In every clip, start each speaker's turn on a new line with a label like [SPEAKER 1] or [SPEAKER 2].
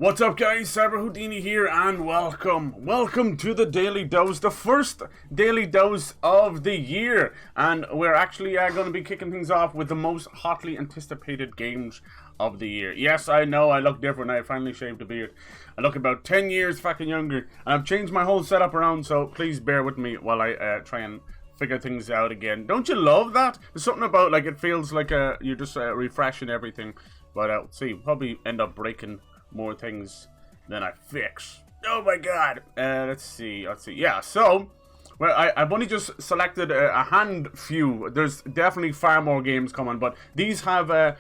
[SPEAKER 1] What's up, guys? CyberHoudini here, and welcome to the Daily Dose, the first Daily Dose of the year, and we're actually going to be kicking things off with the most hotly anticipated games of the year. Yes, I know I look different. I finally shaved a beard. I look about 10 years fucking younger, and I've changed my whole setup around, so please bear with me while I try and figure things out again. Don't you love that? There's something about, like, it feels like you're just refreshing everything, but see, probably end up breaking more things than I fix. Oh my god. Let's see. Yeah, so well, I've only just selected a hand few. There's definitely far more games coming, but these have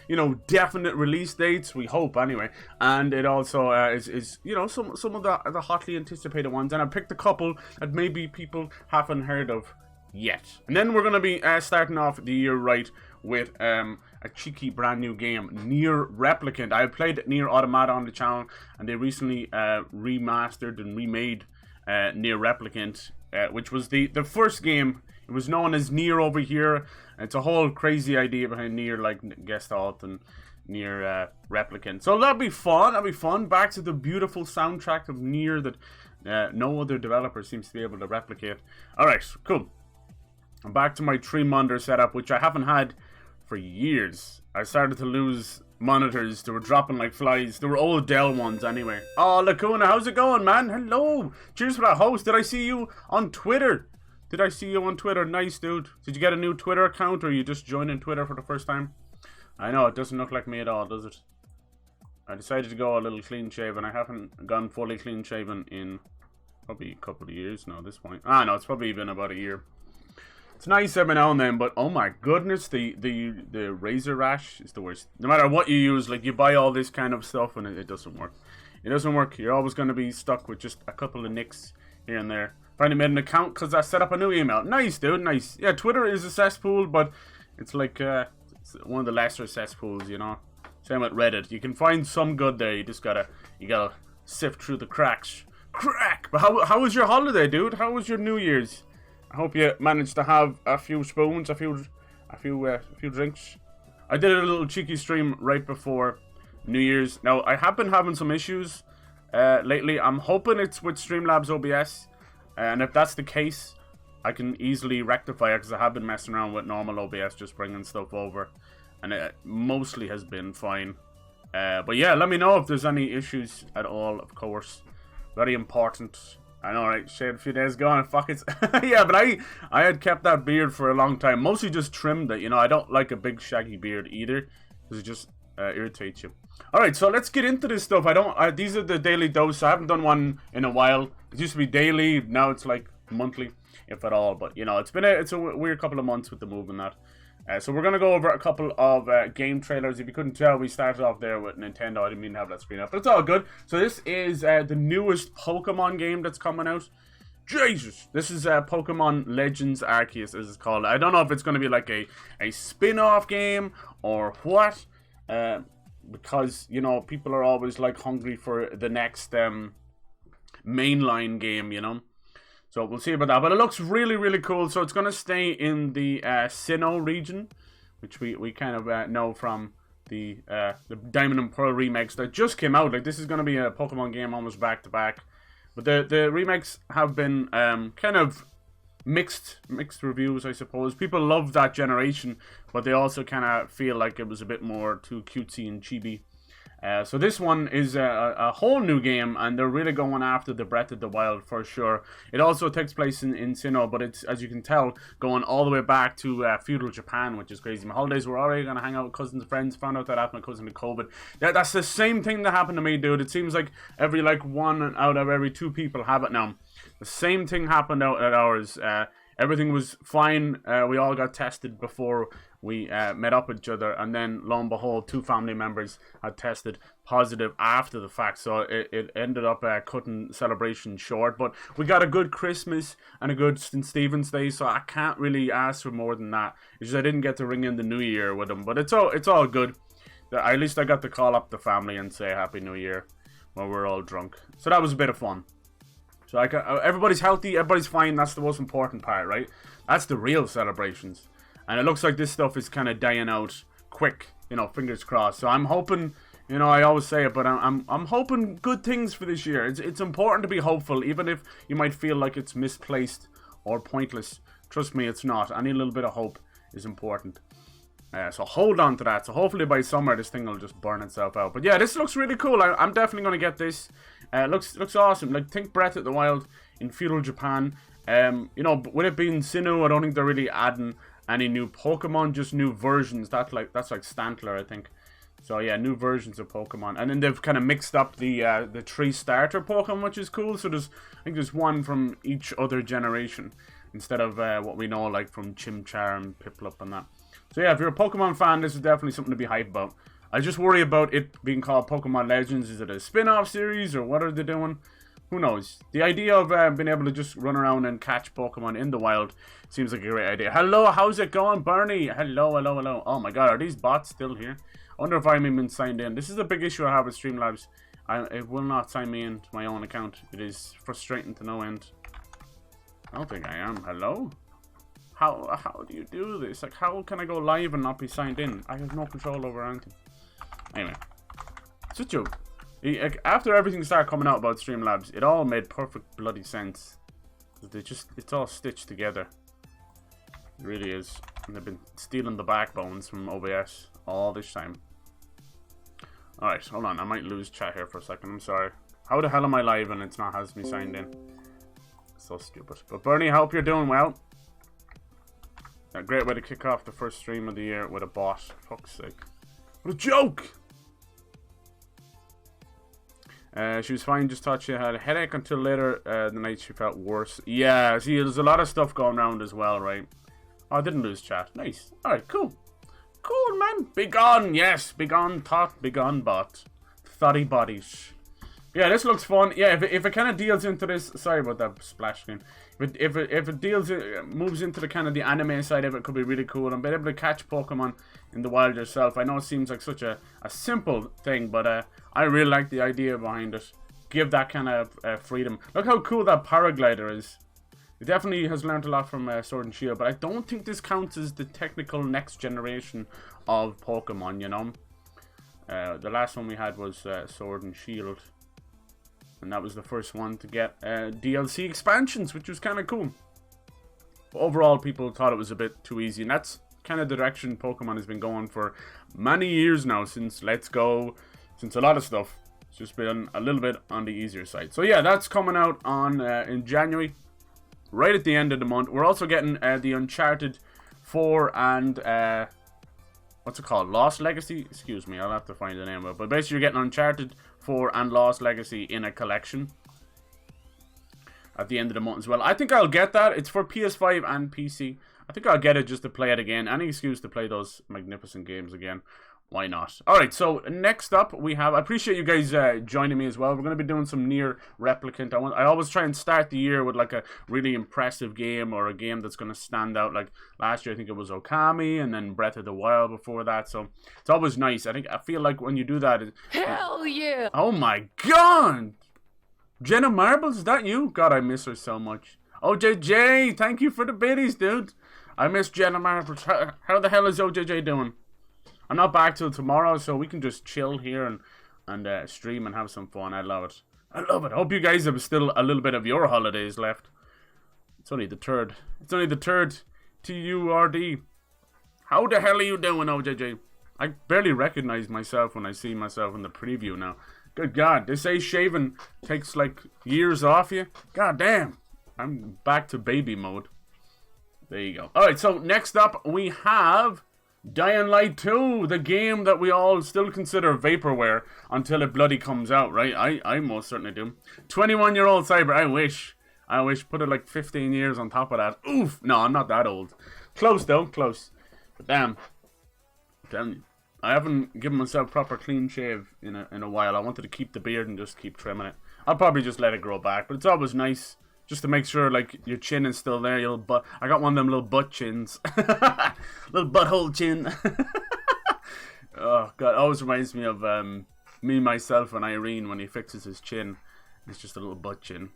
[SPEAKER 1] definite release dates, we hope anyway, and it also is some of the hotly anticipated ones, and I picked a couple that maybe people haven't heard of yet. And then we're gonna be starting off the year right with a cheeky brand new game, Nier Replicant. I played Nier Automata on the channel, and they recently remastered and remade Nier Replicant, which was the first game. It was known as Nier over here. It's a whole crazy idea behind Nier, like Gestalt and Nier Replicant. So that'll be fun. Back to the beautiful soundtrack of Nier that no other developer seems to be able to replicate. Alright, cool. I'm back to my 3-monitor setup, which I haven't had for years. I started to lose monitors. They were dropping like flies. They were old Dell ones anyway. Oh, Lacuna, how's it going, man? Hello. Cheers for that host. Did I see you on Twitter? Nice, dude. Did you get a new Twitter account, or you just joining Twitter for the first time? I know, it doesn't look like me at all, does it? I decided to go a little clean shaven. I haven't gone fully clean shaven in probably a couple of years now at this point. No, it's probably been about a year. It's nice every now and then, but oh my goodness, the razor rash is the worst. No matter what you use, like, you buy all this kind of stuff and it doesn't work. It doesn't work. You're always going to be stuck with just a couple of nicks here and there. Finally made an account because I set up a new email. Nice, dude, nice. Yeah, Twitter is a cesspool, but it's like it's one of the lesser cesspools, you know. Same with Reddit. You can find some good there. You gotta sift through the cracks. But how was your holiday, dude? How was your New Year's? I hope you managed to have a few spoons, a few drinks. I did a little cheeky stream right before New Year's. Now, I have been having some issues lately. I'm hoping it's with Streamlabs OBS, and if that's the case, I can easily rectify it, because I have been messing around with normal OBS, just bringing stuff over, and it mostly has been fine. But yeah, let me know if there's any issues at all, of course. Very important. I know, right? Shaved a few days ago and fuck it. Yeah, but I had kept that beard for a long time. Mostly just trimmed it, you know. I don't like a big shaggy beard either, because it just irritates you. Alright, so let's get into this stuff. These are the daily dose. I haven't done one in a while. It used to be daily. Now it's like monthly, if at all. But, you know, it's a weird couple of months with the move and that. So we're going to go over a couple of game trailers. If you couldn't tell, we started off there with Nintendo. I didn't mean to have that screen up, but it's all good. So this is the newest Pokemon game that's coming out. Jesus! This is Pokemon Legends Arceus, as it's called. I don't know if it's going to be like a spin-off game or what. Because, you know, people are always like hungry for the next mainline game, you know. So we'll see about that, but it looks really, really cool. So it's going to stay in the Sinnoh region, which we kind of know from the Diamond and Pearl remakes that just came out. Like, this is going to be a Pokemon game almost back to back. But the remakes have been kind of mixed reviews, I suppose. People love that generation, but they also kind of feel like it was a bit more too cutesy and chibi. So this one is a whole new game, and they're really going after the Breath of the Wild for sure. It also takes place in Sinnoh, but it's, as you can tell, going all the way back to feudal Japan, which is crazy. My holidays were already going to hang out with cousins and friends. Found out that after my cousin had COVID. That's the same thing that happened to me, dude. It seems like every one out of every 2 people have it now. The same thing happened out at ours. Everything was fine. We all got tested before we met up with each other, and then lo and behold, 2 family members had tested positive after the fact, so it ended up cutting celebration short. But we got a good Christmas and a good St. Stephen's Day, so I can't really ask for more than that. It's just I didn't get to ring in the New Year with them, but it's all good. At least I got to call up the family and say Happy New Year while we're all drunk, so that was a bit of fun. So everybody's healthy, everybody's fine. That's the most important part, right? That's the real celebrations. And it looks like this stuff is kind of dying out quick, you know, fingers crossed. So I'm hoping You know, I always say it, but I'm hoping good things for this year. It's important to be hopeful, even if you might feel like it's misplaced or pointless. Trust me, it's not. Any little bit of hope is important. So hold on to that. So hopefully by summer this thing will just burn itself out. But yeah, this looks really cool. I'm definitely going to get this. Looks awesome. Like, think Breath of the Wild in feudal Japan. You know, with it being Sinnoh, I don't think they're really adding any new Pokemon, just new versions. That's like Stantler, I think. So yeah, new versions of Pokemon. And then they've kind of mixed up the 3 starter Pokemon, which is cool. So I think there's one from each other generation, instead of what we know, like from Chimchar and Piplup and that. So yeah, if you're a Pokemon fan, this is definitely something to be hyped about. I just worry about it being called Pokemon Legends. Is it a spin-off series, or what are they doing? Who knows? The idea of being able to just run around and catch Pokemon in the wild seems like a great idea. Hello, how's it going, Bernie? Hello, hello, hello. Oh my god, are these bots still here? I wonder if I'm even signed in. This is a big issue I have with Streamlabs. It will not sign me into my own account. It is frustrating to no end. I don't think I am. Hello? How do you do this? Like, how can I go live and not be signed in? I have no control over anything. Anyway, it's a joke. Like, after everything started coming out about Streamlabs, it all made perfect bloody sense. It's all stitched together. It really is. And they've been stealing the backbones from OBS all this time. Alright, hold on. I might lose chat here for a second. I'm sorry. How the hell am I live and it's not has me signed in? So stupid. But Bernie, I hope you're doing well. A great way to kick off the first stream of the year with a bot. Fuck's sake. What a joke! She was fine, just thought she had a headache until later the night she felt worse. Yeah, see, there's a lot of stuff going around as well, right? Oh, I didn't lose chat. Nice. Alright, cool. Cool, man. Be gone, yes. Be gone, thought. Be gone, bot. Thotty bodies. Yeah, this looks fun. Yeah, if it kind of deals into this... Sorry about that splash screen. If it deals... moves into the kind of the anime side of it, could be really cool. And being able to catch Pokemon in the wild yourself. I know it seems like such a simple thing, but I really like the idea behind it. Give that kind of freedom. Look how cool that paraglider is. It definitely has learned a lot from Sword and Shield, but I don't think this counts as the technical next generation of Pokemon, you know? The last one we had was Sword and Shield. And that was the first one to get DLC expansions, which was kind of cool. But overall, people thought it was a bit too easy. And that's kind of the direction Pokemon has been going for many years now. Since Let's Go, since a lot of stuff. It's just been a little bit on the easier side. So yeah, that's coming out on in January. Right at the end of the month. We're also getting the Uncharted 4 and... what's it called? Lost Legacy? Excuse me, I'll have to find the name of it. But basically, you're getting Uncharted 4 and Lost Legacy in a collection at the end of the month as well. I think I'll get that. It's for PS5 and PC. I think I'll get it just to play it again. Any excuse to play those magnificent games again. Why not? Alright, so next up we have... I appreciate you guys joining me as well. We're going to be doing some Nier Replicant. I always try and start the year with like a really impressive game or a game that's going to stand out. Like last year I think it was Okami and then Breath of the Wild before that. So it's always nice. I feel like when you do that...
[SPEAKER 2] Hell yeah!
[SPEAKER 1] Oh my god! Jenna Marbles, is that you? God, I miss her so much. OJJ, thank you for the biddies, dude. I miss Jenna Marbles. How the hell is OJJ doing? I'm not back till tomorrow, so we can just chill here and stream and have some fun. I love it. I love it. I hope you guys have still a little bit of your holidays left. It's only the 3rd. It's only the 3rd. TURD. How the hell are you doing, OJJ? I barely recognize myself when I see myself in the preview now. Good God. They say shaving takes like years off you. God damn. I'm back to baby mode. There you go. Alright, so next up we have... Dying Light 2, the game that we all still consider vaporware until it bloody comes out, right? I most certainly do. 21-year-old Cyber, I wish. Put it like 15 years on top of that. Oof. No, I'm not that old. Close though, close. But damn. I'm telling you. I haven't given myself proper clean shave in a while. I wanted to keep the beard and just keep trimming it. I'll probably just let it grow back, but it's always nice. Just to make sure, like, your chin is still there. I got one of them little butt chins. Little butthole chin. Oh, God. It always reminds me of me, myself, and Irene when he fixes his chin. It's just a little butt chin.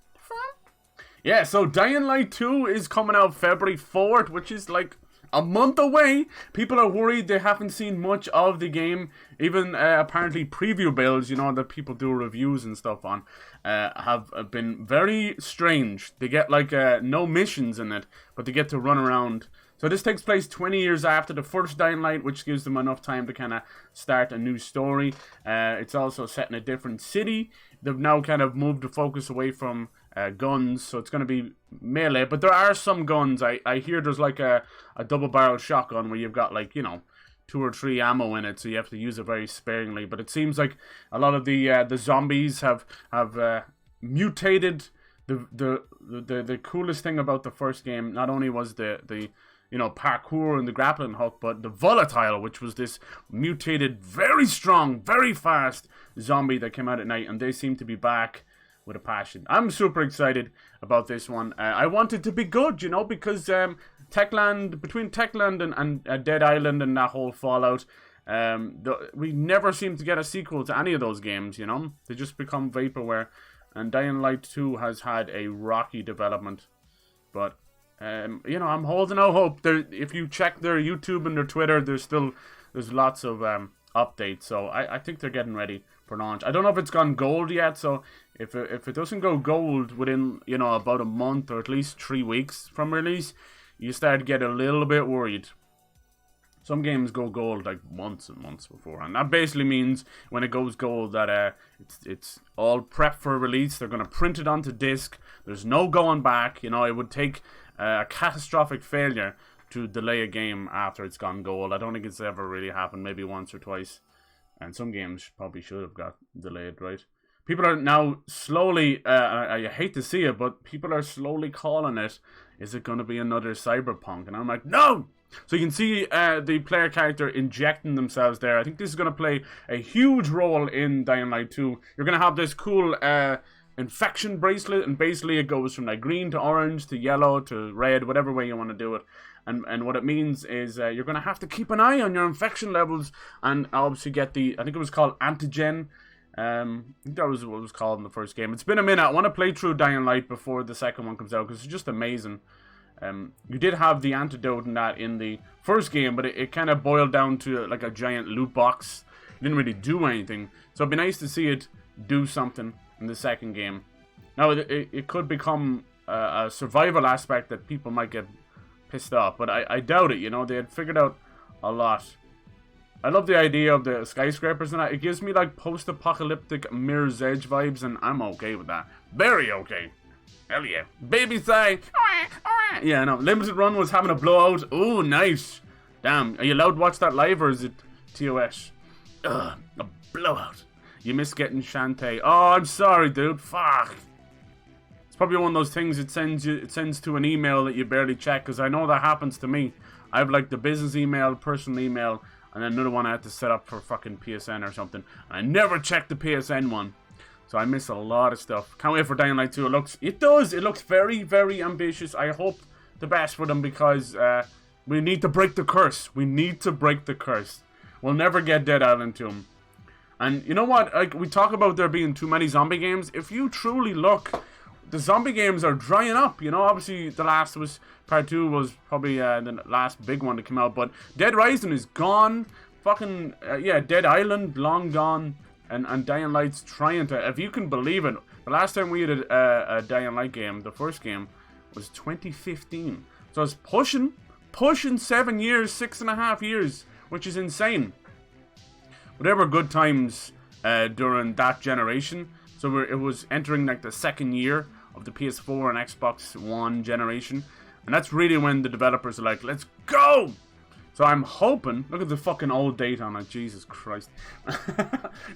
[SPEAKER 1] Yeah, so Dying Light 2 is coming out February 4th, which is, like, a month away. People are worried they haven't seen much of the game. Even apparently preview builds, you know, that people do reviews and stuff on, have been very strange. They get like no missions in it, but they get to run around. So this takes place 20 years after the first Dying Light, which gives them enough time to kind of start a new story. It's also set in a different city. They've now kind of moved the focus away from guns, so it's going to be melee. But there are some guns. I hear there's like a double-barrel shotgun where you've got like, you know, 2 or 3 ammo in it, so you have to use it very sparingly. But it seems like a lot of the zombies have mutated. The coolest thing about the first game not only was the you know, parkour and the grappling hook, but the volatile, which was this mutated, very strong, very fast zombie that came out at night, and they seem to be back with a passion. I'm super excited about this one. I want it to be good, you know, because between Techland and Dead Island and that whole Fallout, we never seem to get a sequel to any of those games, you know. They just become vaporware, and Dying Light 2 has had a rocky development, but you know, I'm holding out hope. If you check their YouTube and their Twitter, there's lots of updates. So I think they're getting ready for launch. I don't know if it's gone gold yet. So if it doesn't go gold within, you know, about a month or at least 3 weeks from release, you start to get a little bit worried. Some games go gold like months and months before, and that basically means when it goes gold that it's all prep for release. They're going to print it onto disc. There's no going back. You know, it would take a catastrophic failure to delay a game after it's gone gold. I don't think it's ever really happened, maybe once or twice. And some games probably should have got delayed, right? People are now slowly, I hate to see it, but people are slowly calling it, is it going to be another Cyberpunk? And I'm like, no! So you can see the player character injecting themselves there. I think this is going to play a huge role in Dying Light 2. You're going to have this cool infection bracelet, and basically it goes from like green to orange to yellow to red, whatever way you want to do it. And what it means is you're going to have to keep an eye on your infection levels and obviously get the, I think it was called antigen. I think that was what it was called in the first game. It's been a minute. I want to play through Dying Light before the second one comes out because it's just amazing. You did have the antidote in that in the first game, but it kind of boiled down to like a giant loot box. It didn't really do anything. So it'd be nice to see it do something in the second game. Now, it could become a survival aspect that people might get pissed off, but I doubt it, you know. They had figured out a lot. I love the idea of the skyscrapers and that. It gives me like post-apocalyptic Mirror's Edge vibes, and I'm okay with that. Very okay. Hell yeah. Baby sigh. Yeah, no. Limited Run was having a blowout. Ooh, nice. Damn. Are you allowed to watch that live, or is it TOS? Ugh, a blowout. You miss getting Shantae. Oh, I'm sorry, dude. Fuck. It's probably one of those things it sends to an email that you barely check, because I know that happens to me. I have like the business email, personal email, and then another one I had to set up for fucking PSN or something. And I never check the PSN one. So I miss a lot of stuff. Can't wait for Dying Light 2. It looks very, very ambitious. I hope the best for them, because we need to break the curse. We need to break the curse. We'll never get Dead Island 2. And you know what? Like, we talk about there being too many zombie games. If you truly look, the zombie games are drying up. You know, obviously the last was, part 2 was probably the last big one to come out. But Dead Rising is gone. Fucking, yeah, Dead Island, long gone. And Dying Light's trying to, if you can believe it, the last time we had a Dying Light game, the first game, was 2015. So it's pushing 7 years, 6.5 years, which is insane. Whatever good times during that generation. So it was entering like the second year of the PS4 and Xbox One generation. And that's really when the developers are like, let's go! So I'm hoping, look at the fucking old date on it, Jesus Christ.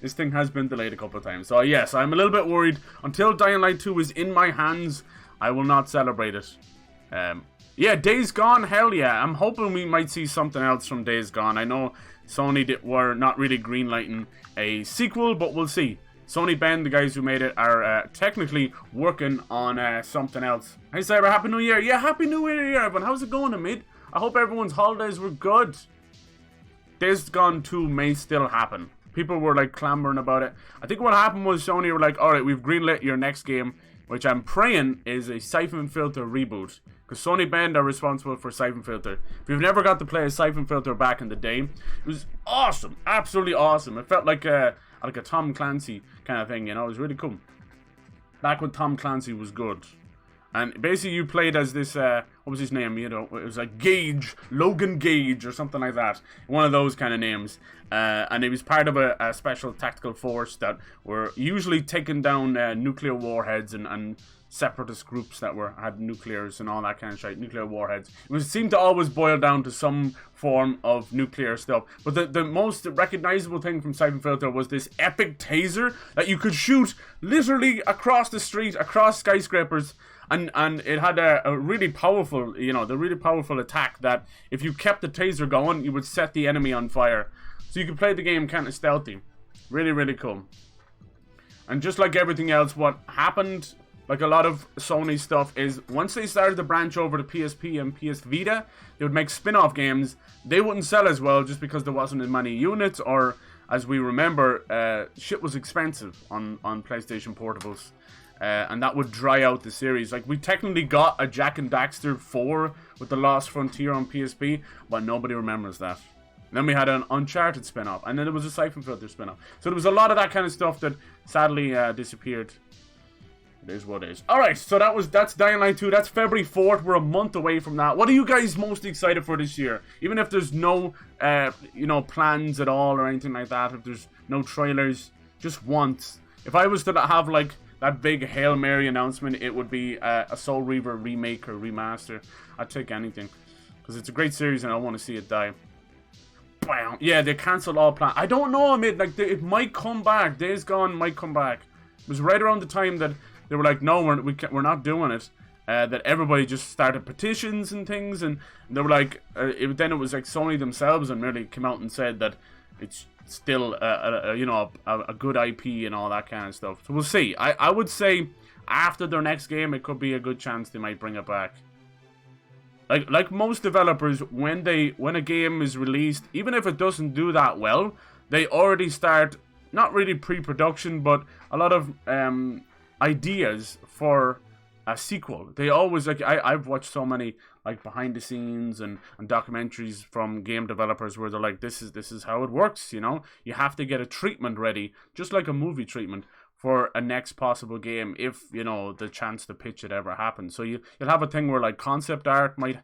[SPEAKER 1] This thing has been delayed a couple of times. So yes, I'm a little bit worried. Until Dying Light 2 is in my hands, I will not celebrate it. Yeah, Days Gone, hell yeah. I'm hoping we might see something else from Days Gone. I know Sony were not really greenlighting a sequel, but we'll see. Sony Bend, the guys who made it, are technically working on something else. Hey Cyber, Happy New Year. Yeah, Happy New Year, everyone. How's it going, Amid? I hope everyone's holidays were good. Days Gone 2 may still happen. People were like clamoring about it. I think what happened was Sony were like, alright, we've greenlit your next game, which I'm praying is a Siphon Filter reboot. Because Sony Bend are responsible for Siphon Filter. If you've never got to play a Siphon Filter back in the day, it was awesome. Absolutely awesome. It felt like a Tom Clancy kind of thing, you know. It was really cool. Back when Tom Clancy was good. And basically you played as this, what was his name? You know, it was like Gage, Logan Gage or something like that. One of those kind of names. And he was part of a special tactical force that were usually taking down nuclear warheads and separatist groups that had nuclears and all that kind of shit, nuclear warheads. It seemed to always boil down to some form of nuclear stuff. But the most recognizable thing from Siphon Filter was this epic taser that you could shoot literally across the street, across skyscrapers. And it had a really powerful, you know, the really powerful attack that if you kept the taser going, you would set the enemy on fire. So you could play the game kind of stealthy. Really, really cool. And just like everything else, what happened, like a lot of Sony stuff, is once they started to branch over to PSP and PS Vita, they would make spin-off games. They wouldn't sell as well just because there wasn't as many units, or as we remember, shit was expensive on PlayStation Portables. And that would dry out the series. Like, we technically got a Jak and Daxter 4 with The Lost Frontier on PSP, but nobody remembers that. Then we had an Uncharted spin-off, and then there was a Siphon Filter spin-off. So there was a lot of that kind of stuff that sadly disappeared. It is what it is. Alright, so that's Dying Light 2. That's February 4th. We're a month away from that. What are you guys most excited for this year? Even if there's no, you know, plans at all or anything like that, if there's no trailers, just once. If I was to have, like, that big Hail Mary announcement, it would be a Soul Reaver remake or remaster. I'd take anything. Because it's a great series and I want to see it die. Bam. Yeah, they cancelled all plans. I don't know, mate. Like, it might come back. Days Gone might come back. It was right around the time that they were like, no, we're not doing it. That everybody just started petitions and things. And they were like, then it was like Sony themselves and really came out and said that it's still you know, a good IP and all that kind of stuff. So we'll see. I would say after their next game, it could be a good chance they might bring it back. Like most developers, when a game is released, even if it doesn't do that well, they already start not really pre-production, but a lot of ideas for a sequel. They always, like, I've watched so many like behind the scenes and documentaries from game developers where they're like, this is how it works, you know? You have to get a treatment ready, just like a movie treatment, for a next possible game, if, you know, the chance to pitch it ever happens. So you'll have a thing where, like, concept art might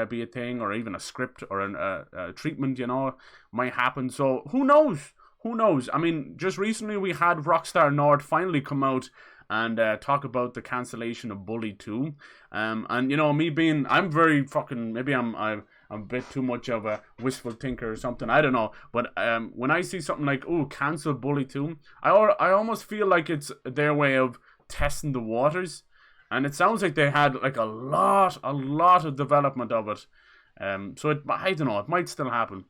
[SPEAKER 1] be a thing, or even a script or a treatment, you know, might happen. So who knows? Who knows? I mean, just recently we had Rockstar North finally come out and talk about the cancellation of Bully 2. And, you know, me being, I'm very fucking, maybe I'm a bit too much of a wistful thinker or something, I don't know. But when I see something like, oh, cancel Bully 2, I almost feel like it's their way of testing the waters. And it sounds like they had like a lot of development of it. So I don't know, it might still happen.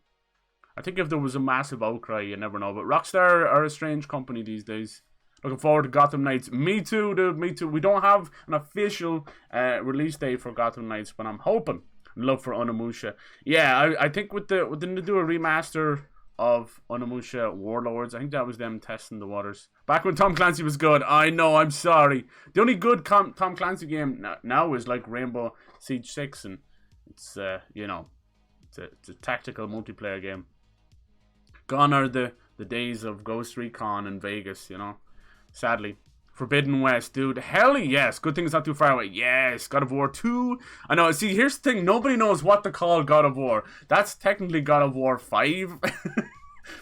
[SPEAKER 1] I think if there was a massive outcry, you never know. But Rockstar are a strange company these days. Looking forward to Gotham Knights. Me too, dude. Me too. We don't have an official release date for Gotham Knights, but I'm hoping. Love for Onimusha. Yeah, I think with the do a remaster of Onimusha Warlords, I think that was them testing the waters. Back when Tom Clancy was good. I know. I'm sorry. The only good Tom Clancy game now is like Rainbow Siege 6, and it's you know, it's a tactical multiplayer game. Gone are the days of Ghost Recon in Vegas, you know. Sadly. Forbidden West, dude. Hell yes. Good thing it's not too far away. Yes. God of War 2. I know. See, here's the thing. Nobody knows what to call God of War. That's technically God of War 5.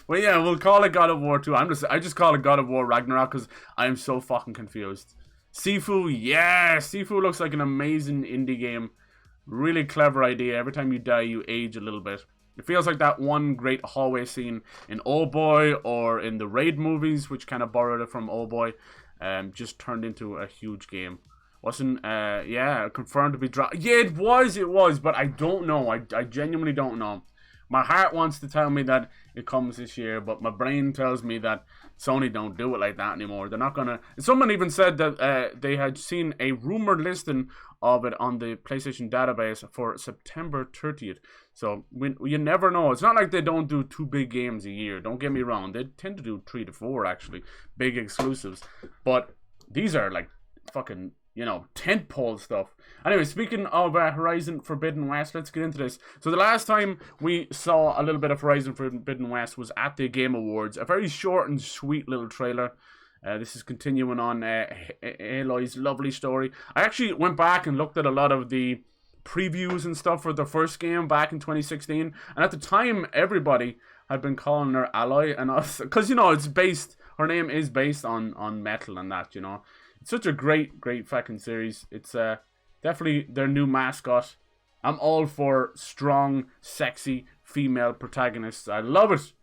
[SPEAKER 1] Well, yeah, we'll call it God of War 2. I just call it God of War Ragnarok because I'm so fucking confused. Sifu, yeah. Sifu looks like an amazing indie game. Really clever idea. Every time you die, you age a little bit. It feels like that one great hallway scene in Old Boy or in the Raid movies, which kind of borrowed it from Old Boy, just turned into a huge game. Wasn't, yeah, confirmed to be dropped. Yeah, it was, but I don't know. I genuinely don't know. My heart wants to tell me that it comes this year, but my brain tells me that Sony don't do it like that anymore. They're not gonna. Someone even said that they had seen a rumored listing of it on the PlayStation database for September 30th. So you never know. It's not like they don't do 2 big games a year. Don't get me wrong. They tend to do 3 to 4 actually, big exclusives. But these are like fucking you know, tentpole stuff. Anyway, speaking of Horizon Forbidden West, let's get into this. So the last time we saw a little bit of Horizon Forbidden West was at the Game Awards. A very short and sweet little trailer. This is continuing on Aloy's lovely story. I actually went back and looked at a lot of the previews and stuff for the first game back in 2016. And at the time, everybody had been calling her Aloy and us. Because, you know, it's based... Her name is based on metal and that, you know. It's such a great fucking series. It's definitely their new mascot. I'm all for strong, sexy female protagonists. I love it.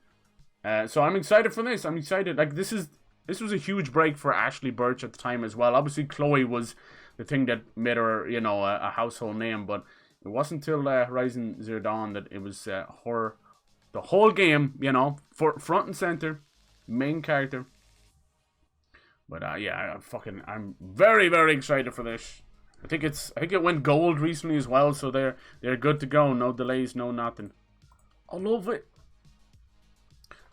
[SPEAKER 1] So I'm excited for this. I'm excited. Like, this was a huge break for Ashley Birch at the time as well. Obviously, Chloe was the thing that made her, you know, a household name. But it wasn't until Horizon Zero Dawn that it was her, the whole game, you know, for front and center, main character. But yeah, I'm very excited for this. I think it went gold recently as well, so they're good to go. No delays, no nothing. I love it.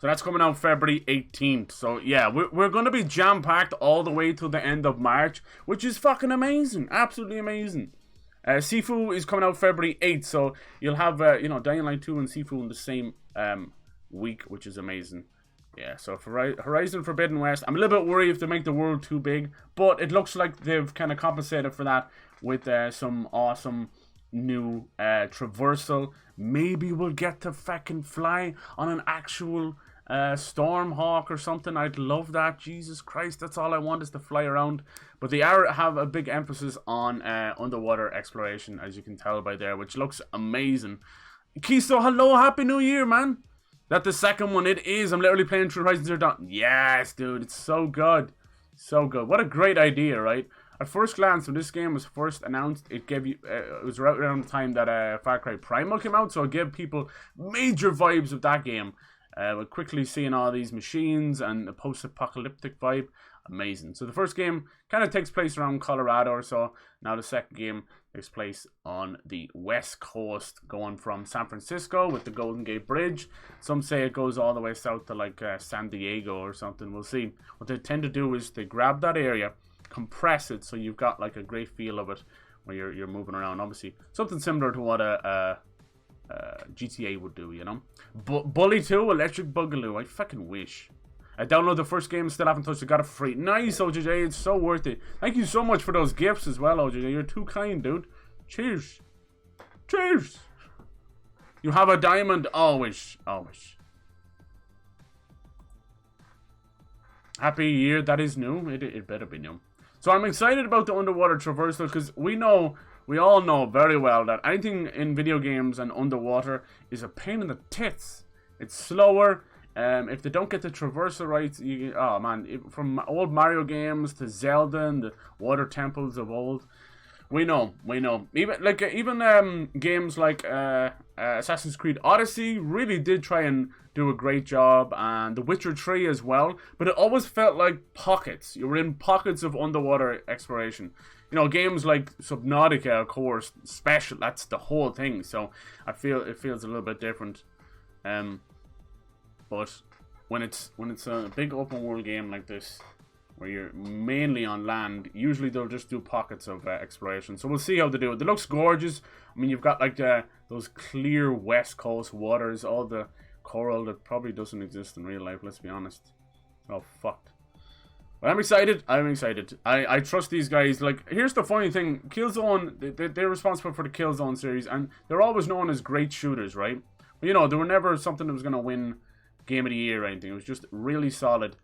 [SPEAKER 1] So that's coming out February 18th. So yeah, we're gonna be jam packed all the way till the end of March, which is fucking amazing, absolutely amazing. Sifu is coming out February 8th, so you'll have you know, Dying Light 2 and Sifu in the same week, which is amazing. Yeah, so for Horizon Forbidden West, I'm a little bit worried if they make the world too big, but it looks like they've kind of compensated for that with some awesome new traversal. Maybe we'll get to fucking fly on an actual Stormhawk or something. I'd love that. Jesus Christ, that's all I want is to fly around. But they have a big emphasis on underwater exploration, as you can tell by there, which looks amazing. Kiso, hello, Happy New Year, man. That the second one, it is. I'm literally playing through Horizon Zero Dawn. Yes, dude, it's so good. So good. What a great idea, right? At first glance, when this game was first announced, it gave you, it was right around the time that Far Cry Primal came out, so it gave people major vibes of that game. We're quickly seeing all these machines and the post-apocalyptic vibe. Amazing. So the first game kind of takes place around Colorado or so. Now the second game takes place on the West Coast, going from San Francisco with the Golden Gate Bridge. Some say it goes all the way south to like San Diego or something. We'll see. What they tend to do is they grab that area, compress it so you've got like a great feel of it when you're moving around. Obviously, something similar to what a GTA would do, you know. Bully 2, Electric Boogaloo. I fucking wish. I downloaded the first game, still haven't touched it, got it for free. Nice, OJJ, it's so worth it. Thank you so much for those gifts as well, OJJ. You're too kind, dude. Cheers. Cheers. You have a diamond, always. Happy year, that is new. It better be new. So I'm excited about the underwater traversal because we all know very well that anything in video games and underwater is a pain in the tits. It's slower. If they don't get the traversal right, oh man, from old Mario games to Zelda and the water temples of old, we know. Even games like Assassin's Creed Odyssey really did try and do a great job, and The Witcher 3 as well. But it always felt like pockets. You were in pockets of underwater exploration. You know, games like Subnautica, of course, special. That's the whole thing. So I feel it feels a little bit different. But when it's a big open world game like this, where you're mainly on land, usually they'll just do pockets of exploration. So we'll see how they do it. It looks gorgeous. I mean, you've got like those clear west coast waters, all the coral that probably doesn't exist in real life. Let's be honest. Oh, fucked. But I'm excited. I trust these guys. Like, here's the funny thing. Killzone, they're responsible for the Killzone series, and they're always known as great shooters, right? But, you know, they were never something that was going to win Game of the Year or anything. It was just really solid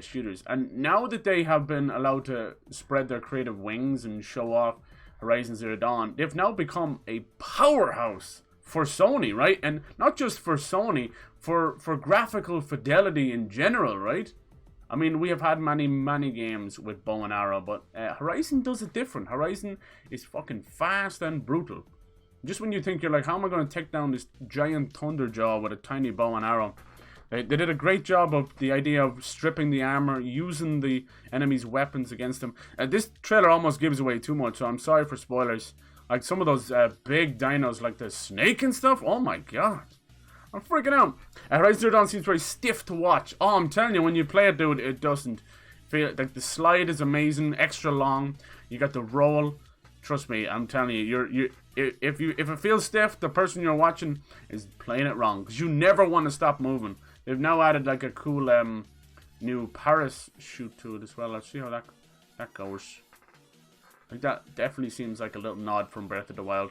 [SPEAKER 1] shooters. And now that they have been allowed to spread their creative wings and show off Horizon Zero Dawn, they've now become a powerhouse for Sony, right? And not just for Sony, for graphical fidelity in general, right? I mean, we have had many games with bow and arrow, but Horizon does it different. Horizon is fucking fast and brutal. Just when you think you're like, how am I going to take down this giant thunderjaw with a tiny bow and arrow? They did a great job of the idea of stripping the armor, using the enemy's weapons against them. This trailer almost gives away too much, so I'm sorry for spoilers. Like some of those big dinos, like the snake and stuff. Oh my god. I'm freaking out. Horizon Zero Dawn seems very stiff to watch. Oh, I'm telling you, when you play it, dude, it doesn't Feel like the slide is amazing, extra long. You got the roll. Trust me, I'm telling you, if it feels stiff, the person you're watching is playing it wrong, because you never want to stop moving. They've now added like a cool new parachute to it as well. Let's see how that goes. Like that definitely seems like a little nod from Breath of the Wild.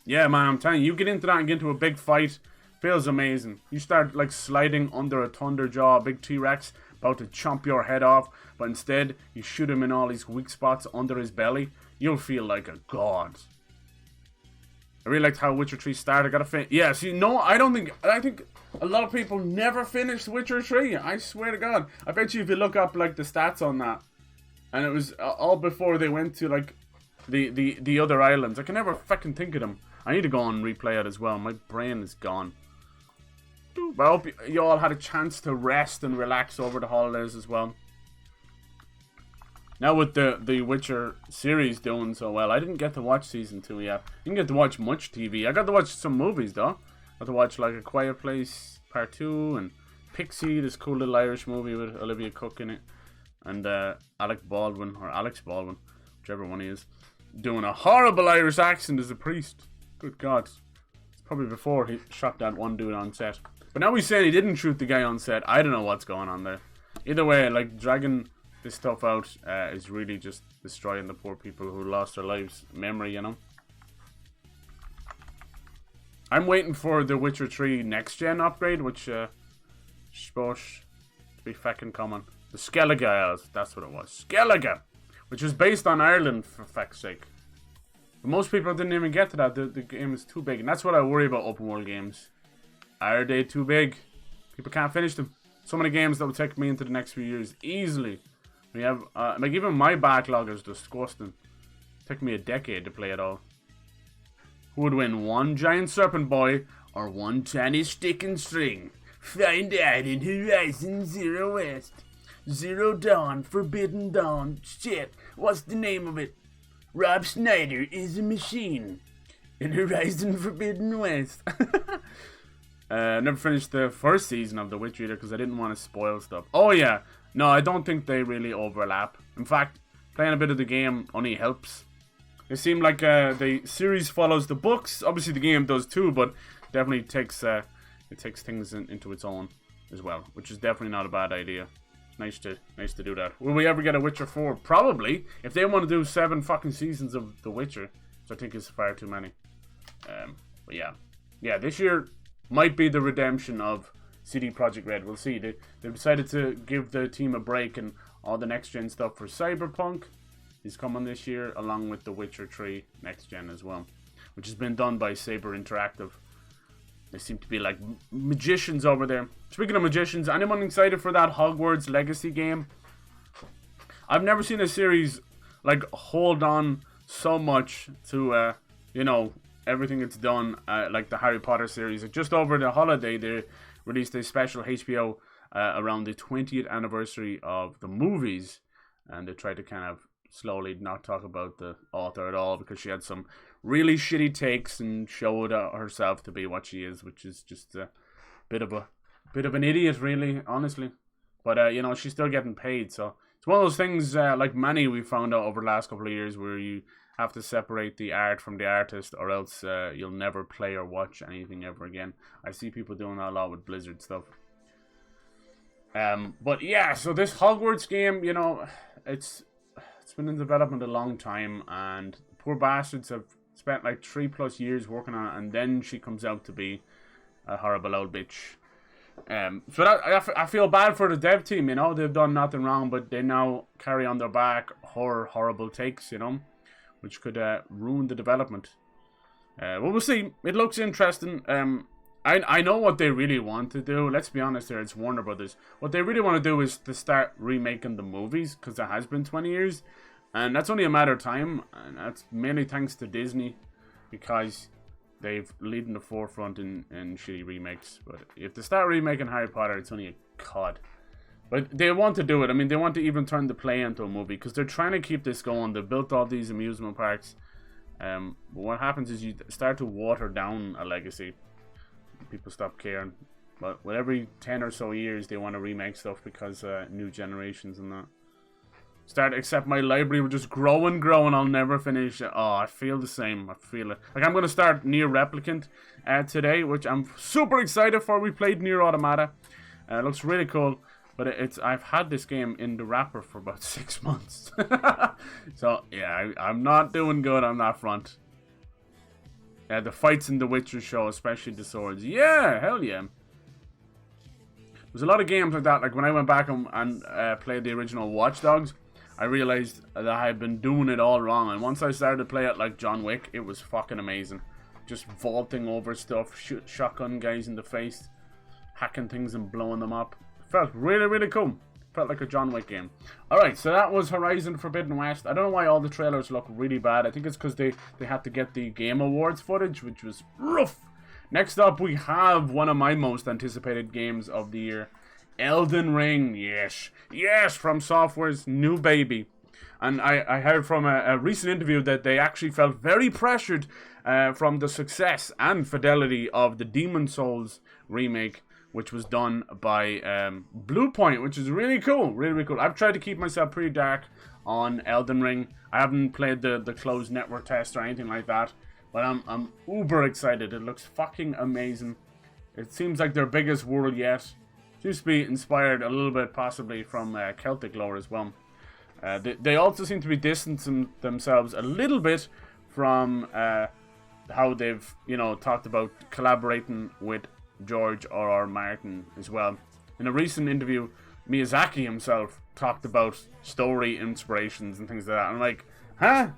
[SPEAKER 1] Yeah, man, I'm telling you, you get into that and get into a big fight, feels amazing. You start like sliding under a Thunderjaw, a big T-Rex, about to chomp your head off, but instead you shoot him in all these weak spots under his belly. You'll feel like a god. I really liked how Witcher 3 started. I gotta finish. Yeah, see, no, I think a lot of people never finished Witcher 3. I swear to God. I bet you if you look up like the stats on that, and it was all before they went to like the other islands. I can never fucking think of them. I need to go and replay it as well. My brain is gone. But I hope you all had a chance to rest and relax over the holidays as well. Now with the Witcher series doing so well, I didn't get to watch season 2 yet. Didn't get to watch much TV. I got to watch some movies though. Got to watch like A Quiet Place Part 2 and Pixie, this cool little Irish movie with Olivia Cook in it. And Alex Baldwin, whichever one he is, doing a horrible Irish accent as a priest. Good God. It's probably before he shot that one dude on set. But now he's saying he didn't shoot the guy on set. I don't know what's going on there. Either way, like, dragging this stuff out is really just destroying the poor people who lost their lives. Memory, you know. I'm waiting for the Witcher 3 next-gen upgrade, which supposed to be fucking coming. The Skellige Isles, that's what it was. Skellige! Which is based on Ireland, for fuck's sake. But most people didn't even get to that. The game is too big. And that's what I worry about open world games. Are they too big? People can't finish them. So many games that will take me into the next few years easily. We have, like, even my backlog is disgusting. It took me a decade to play it all. Who would win, one giant serpent boy or one tiny stick and string? Find out in Horizon Zero West. Zero Dawn, Forbidden Dawn. Shit, what's the name of it? Rob Schneider is a machine. In Horizon Forbidden West. Never finished the first season of The Witcher either because I didn't want to spoil stuff. Oh yeah, no, I don't think they really overlap. In fact, playing a bit of the game only helps. It seemed like the series follows the books. Obviously the game does too, but definitely takes things into its own as well, which is definitely not a bad idea. Nice to do that. Will we ever get a Witcher 4? Probably. If they want to do 7 fucking seasons of The Witcher, which I think is far too many. But yeah, this year might be the redemption of CD Projekt Red. We'll see. They decided to give the team a break, and all the next gen stuff for Cyberpunk is coming this year, along with The Witcher 3 next gen as well, which has been done by Saber Interactive. They seem to be like magicians over there. Speaking of magicians, anyone excited for that Hogwarts Legacy game? I've never seen a series like hold on so much to you know, everything it's done, like the Harry Potter series. Just over the holiday, they released a special HBO around the 20th anniversary of the movies, and they tried to kind of slowly not talk about the author at all because she had some really shitty takes and showed herself to be what she is, which is just a bit of an idiot, really, honestly. But you know, she's still getting paid, so it's one of those things like many we found out over the last couple of years where you have to separate the art from the artist, or else you'll never play or watch anything ever again. I see people doing that a lot with Blizzard stuff. But yeah, so this Hogwarts game, you know, it's been in development a long time, and the poor bastards have spent like 3+ years working on it, and then she comes out to be a horrible old bitch. So that, I feel bad for the dev team, you know, they've done nothing wrong, but they now carry on their back her horrible takes, you know, which could ruin the development. Well, we'll see. It looks interesting. I know what they really want to do. Let's be honest here, it's Warner Brothers. What they really want to do is to start remaking the movies, because it has been 20 years. And that's only a matter of time. And that's mainly thanks to Disney, because they've lead in the forefront in shitty remakes. But if they start remaking Harry Potter, it's only a cod. But they want to do it. I mean, they want to even turn the play into a movie, because they're trying to keep this going. They built all these amusement parks. But what happens is you start to water down a legacy. People stop caring. But with every 10 or so years, they want to remake stuff because new generations and that. Except my library will just grow and grow and I'll never finish it. Oh, I feel the same. I feel it. Like, I'm going to start Nier Replicant today, which I'm super excited for. We played Nier Automata. It looks really cool. But I've had this game in the wrapper for about 6 months. So, yeah, I'm not doing good on that front. The fights in the Witcher show, especially the swords. Yeah, hell yeah. There's a lot of games like that. Like, when I went back and played the original Watch Dogs, I realized that I had been doing it all wrong. And once I started to play it like John Wick, it was fucking amazing. Just vaulting over stuff, shoot shotgun guys in the face, hacking things and blowing them up. Felt really, really cool. Felt like a John Wick game. Alright, so that was Horizon Forbidden West. I don't know why all the trailers look really bad. I think it's because they had to get the Game Awards footage, which was rough. Next up, we have one of my most anticipated games of the year. Elden Ring. Yes. Yes, from Software's new baby. And I heard from a recent interview that they actually felt very pressured from the success and fidelity of the Demon Souls remake, which was done by Bluepoint, which is really cool. Really, really cool. I've tried to keep myself pretty dark on Elden Ring. I haven't played the closed network test or anything like that. But I'm uber excited. It looks fucking amazing. It seems like their biggest world yet. Seems to be inspired a little bit possibly from Celtic lore as well. They also seem to be distancing themselves a little bit from how they've, talked about collaborating with George R.R. Martin as well. In a recent interview, Miyazaki himself talked about story inspirations and things like that. I'm like, huh?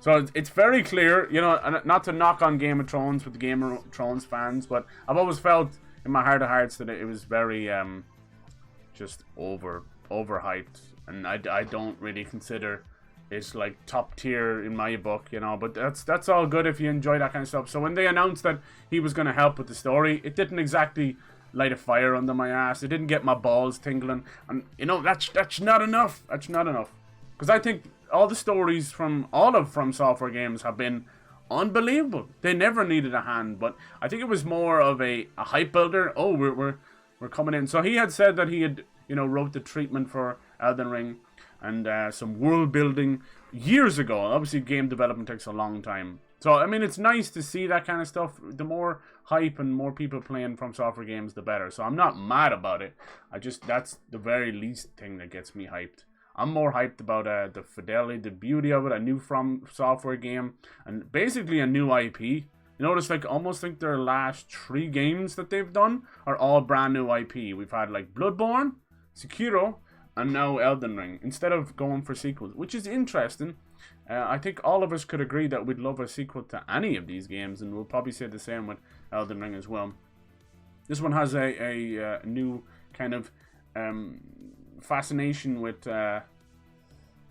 [SPEAKER 1] So it's very clear, not to knock on Game of Thrones with the Game of Thrones fans, but I've always felt in my heart of hearts that it was very just overhyped, and I don't really consider it's like top tier in my book, but that's all good if you enjoy that kind of stuff. So when they announced that he was going to help with the story, it didn't exactly light a fire under my ass. It didn't get my balls tingling, and that's not enough. That's not enough, because I think all the stories from all of From Software games have been unbelievable. They never needed a hand, but I think it was more of a hype builder. Oh, we're coming in. So he had said that he had wrote the treatment for Elden Ring and some world building years ago. Obviously, game development takes a long time. So, I mean, it's nice to see that kind of stuff. The more hype and more people playing From Software games, the better. So I'm not mad about it. That's the very least thing that gets me hyped. I'm more hyped about the fidelity, the beauty of it, a new From Software game, and basically a new IP. You notice, almost think their last 3 games that they've done are all brand new IP. We've had, Bloodborne, Sekiro, and now Elden Ring, instead of going for sequels, which is interesting. I think all of us could agree that we'd love a sequel to any of these games, and we'll probably say the same with Elden Ring as well. This one has a new kind of fascination with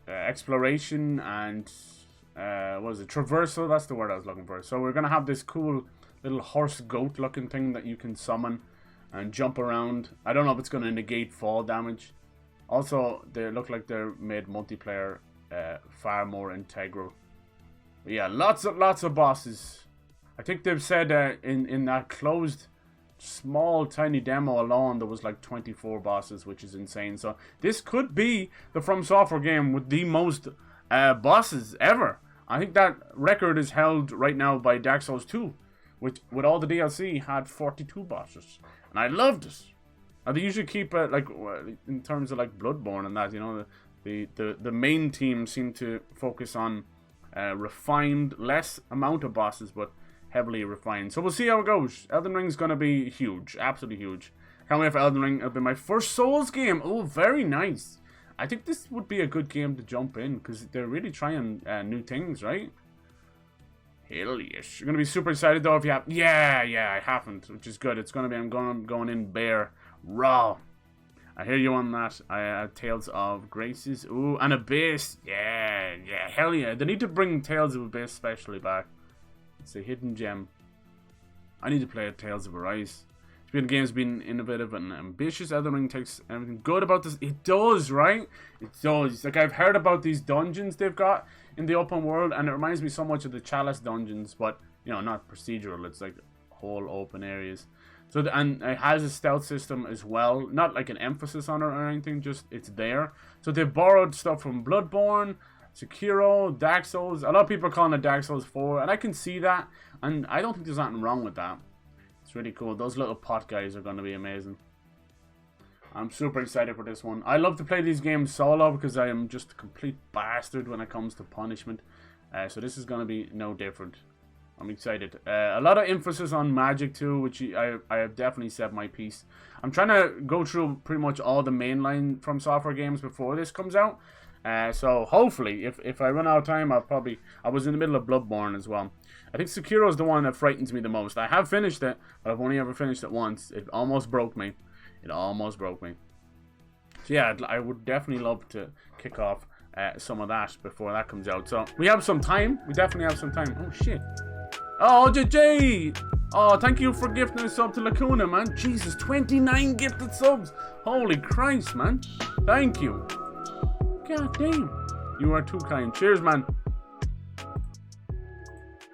[SPEAKER 1] exploration and traversal. That's the word I was looking for. So we're gonna have this cool little horse goat looking thing that you can summon and jump around. I don't know if it's gonna negate fall damage. Also, they look like they're made multiplayer far more integral. But yeah, lots of bosses. I think they've said in that closed small tiny demo alone there was 24 bosses, which is insane. So this could be the From Software game with the most bosses ever. I think that record is held right now by Dark Souls 2, which with all the DLC had 42 bosses, and I loved it. And they usually keep it in terms of Bloodborne and that, the main team seem to focus on refined, less amount of bosses, but heavily refined. So we'll see how it goes. Elden Ring's gonna be huge, absolutely huge. Can't wait for Elden Ring. It'll be my first Souls game. Oh, very nice. I think this would be a good game to jump in because they're really trying new things, right? Hell yes. You're gonna be super excited though if you have. Yeah, I haven't, which is good. It's gonna be. I'm going in bare raw. I hear you on that. Tales of Graces. Ooh, and Abyss. Yeah, hell yeah. They need to bring Tales of Abyss especially back. It's a hidden gem. I need to play Tales of Arise. The game's been innovative and ambitious. Elden Ring takes everything good about this. It does, right? It does. I've heard about these dungeons they've got in the open world, and it reminds me so much of the Chalice dungeons, but, not procedural. It's whole open areas. So and it has a stealth system as well. Not like an emphasis on it or anything, just it's there. So they've borrowed stuff from Bloodborne, Sekiro, Dark Souls. A lot of people are calling it Dark Souls 4, and I can see that. And I don't think there's nothing wrong with that. It's really cool. Those little pot guys are going to be amazing. I'm super excited for this one. I love to play these games solo because I am just a complete bastard when it comes to punishment. So this is going to be no different. I'm excited. A lot of emphasis on magic too, which I have definitely said my piece. I'm trying to go through pretty much all the mainline From Software games before this comes out. So hopefully, if I run out of time, I was in the middle of Bloodborne as well. I think Sekiro is the one that frightens me the most. I have finished it, but I've only ever finished it once. It almost broke me. It almost broke me. So yeah, I would definitely love to kick off some of that before that comes out. So we have some time. We definitely have some time. Oh shit. Oh, JJ! Oh, thank you for gifting a sub to Lacuna, man. Jesus, 29 gifted subs. Holy Christ, man. Thank you. God damn. You are too kind. Cheers, man.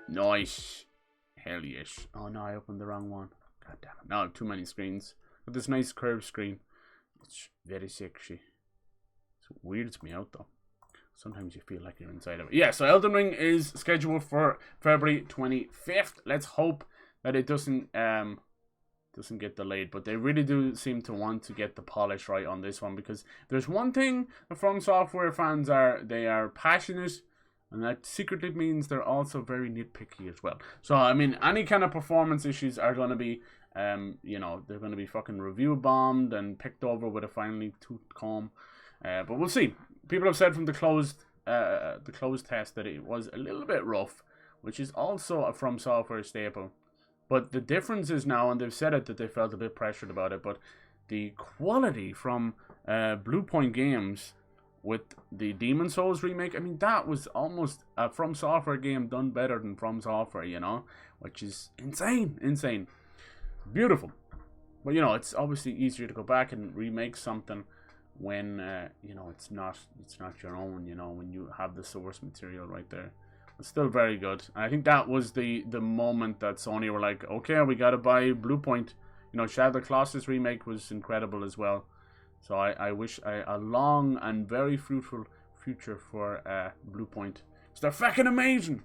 [SPEAKER 1] Nice. Hell yes. Oh no, I opened the wrong one. God damn it. Now I have too many screens. But this nice curved screen. It's very sexy. It weirds me out though. Sometimes you feel like you're inside of it. Yeah, so Elden Ring is scheduled for February 25th. Let's hope that it doesn't get delayed. But they really do seem to want to get the polish right on this one. Because there's one thing the From Software fans are. They are passionate. And that secretly means they're also very nitpicky as well. So, I mean, any kind of performance issues are going to be, you know, they're going to be fucking review bombed and picked over with a finely toothed comb. But we'll see. People have said from the closed test that it was a little bit rough, which is also a From Software staple. But the difference is now, and they've said it, that they felt a bit pressured about it, but the quality from Blue Point Games with the Demon Souls remake, I mean, that was almost a From Software game done better than From Software, you know, which is insane, insane. Beautiful. But, you know, it's obviously easier to go back and remake something when, you know, it's not your own, you know, when you have the source material right there. It's still very good. And I think that was the moment that Sony were like, okay, we got to buy Blue Point. You know, Shadow of the Colossus remake was incredible as well. So I wish a long and very fruitful future for Blue Point. So they're fucking amazing.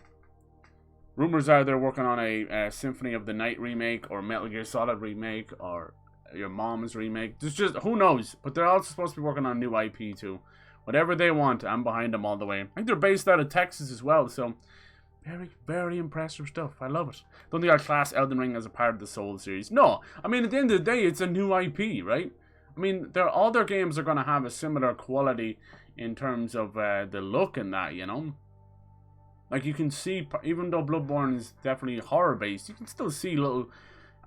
[SPEAKER 1] Rumors are they're working on a Symphony of the Night remake or Metal Gear Solid remake or Your Mom's remake. There's just, who knows? But they're also supposed to be working on new IP too. Whatever they want, I'm behind them all the way. I think they're based out of Texas as well, so very, very impressive stuff. I love it. Don't think I'll class Elden Ring as a part of the Soul series. No, I mean, at the end of the day, it's a new IP, right? I mean, all their games are going to have a similar quality in terms of the look and that, you know? Like, you can see, even though Bloodborne is definitely horror-based, you can still see little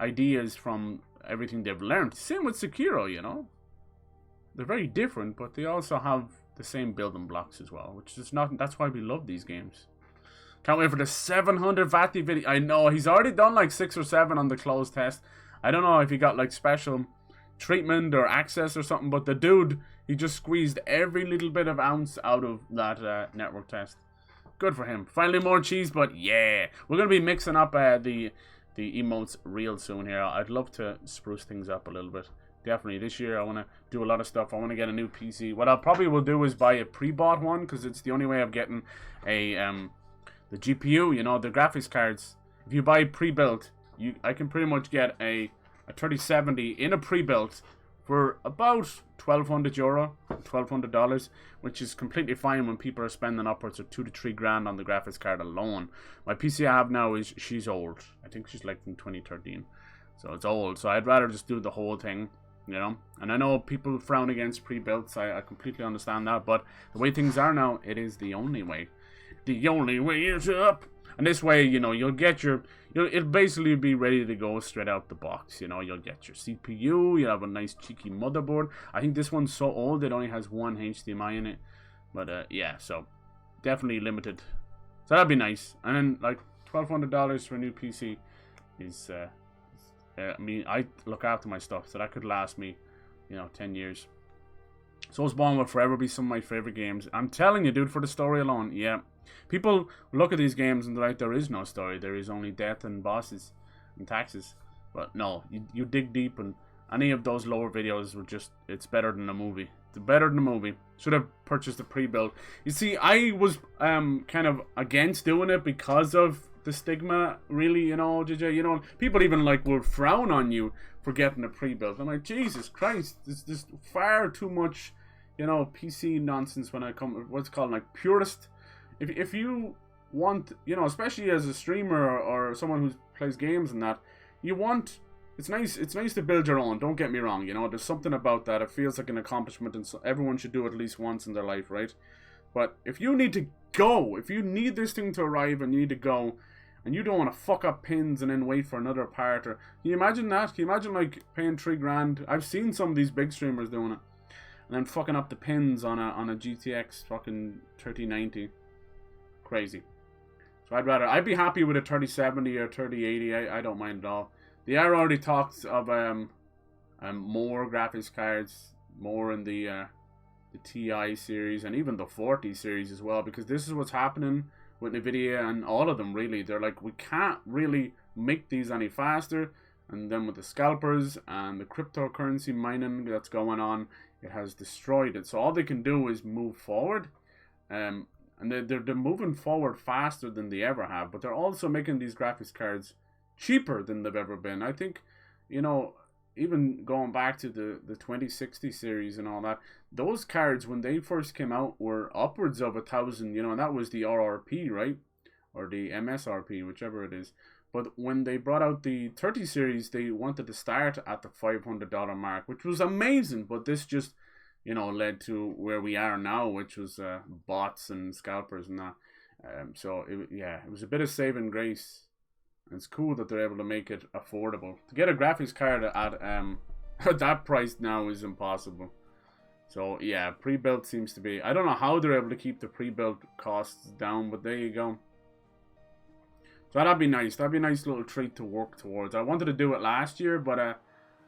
[SPEAKER 1] ideas from everything they've learned. Same with Sekiro, you know? They're very different, but they also have the same building blocks as well, which is not, that's why we love these games. Can't wait for the 700 Vati video. I know, he's already done like 6 or 7 on the closed test. I don't know if he got like special treatment or access or something, but the dude, he just squeezed every little bit of ounce out of that network test. Good for him. Finally more cheese, but yeah. We're going to be mixing up the emotes real soon here. I'd love to spruce things up a little bit. Definitely this year I want to do a lot of stuff. I want to get a new PC. What I probably will do is buy a pre-bought one, because it's the only way of getting a the GPU, you know, the graphics cards. If you buy pre-built, I can pretty much get a 3070 in a pre-built for about €1,200, $1,200, which is completely fine when people are spending upwards of $2 to $3 grand on the graphics card alone. My PC I have now she's old. I think she's like from 2013, so it's old. So I'd rather just do the whole thing, you know. And I know people frown against pre-builts. I completely understand that, but the way things are now, it is the only way. The only way is up. And this way, you know, you'll get it'll basically be ready to go straight out the box. You know, you'll get your CPU, you'll have a nice cheeky motherboard. I think this one's so old it only has one HDMI in it. But yeah, so definitely limited. So that'd be nice. And then like $1,200 for a new PC is, I mean, I look after my stuff, so that could last me, you know, 10 years. Soulsborne will forever be some of my favorite games. I'm telling you, dude, for the story alone, yeah. People look at these games and they're like, there is no story. There is only death and bosses and taxes. But no, you dig deep, and any of those lower videos were just, it's better than a movie. It's better than a movie. Should have purchased a pre-built. You see, I was kind of against doing it because of the stigma, really, you know, JJ. You know, people even like would frown on you for getting a pre-built. I'm like, Jesus Christ, there's far too much, you know, PC nonsense when I come, what's called like purist. If you want, you know, especially as a streamer or someone who plays games and that, you want, it's nice to build your own, don't get me wrong, you know, there's something about that. It feels like an accomplishment, and so everyone should do it at least once in their life, right? But if you need to go, if you need this thing to arrive and you need to go, and you don't want to fuck up pins and then wait for another part, or can you imagine that? Can you imagine like paying $3,000? I've seen some of these big streamers doing it, and then fucking up the pins on a GTX fucking 3090. Crazy. So I'd be happy with a 3070 or 3080. I don't mind at all. They are already talks of more graphics cards, more in the TI series and even the 40 series as well, because this is what's happening with Nvidia and all of them, really. They're like, we can't really make these any faster, and then with the scalpers and the cryptocurrency mining that's going on, it has destroyed it. So all they can do is move forward, and they're moving forward faster than they ever have, but they're also making these graphics cards cheaper than they've ever been. I think, you know, even going back to the 2060 series and all that, those cards when they first came out were upwards of 1,000, you know, and that was the RRP, right? Or the MSRP, whichever it is. But when they brought out the 30 series, they wanted to start at the $500 mark, which was amazing. But this just, you know, led to where we are now, which was bots and scalpers and that. So it was a bit of saving grace. And it's cool that they're able to make it affordable. To get a graphics card at that price now is impossible. So yeah, pre-built seems to be, I don't know how they're able to keep the pre-built costs down, but there you go. So that'd be nice. That'd be a nice little treat to work towards. I wanted to do it last year, but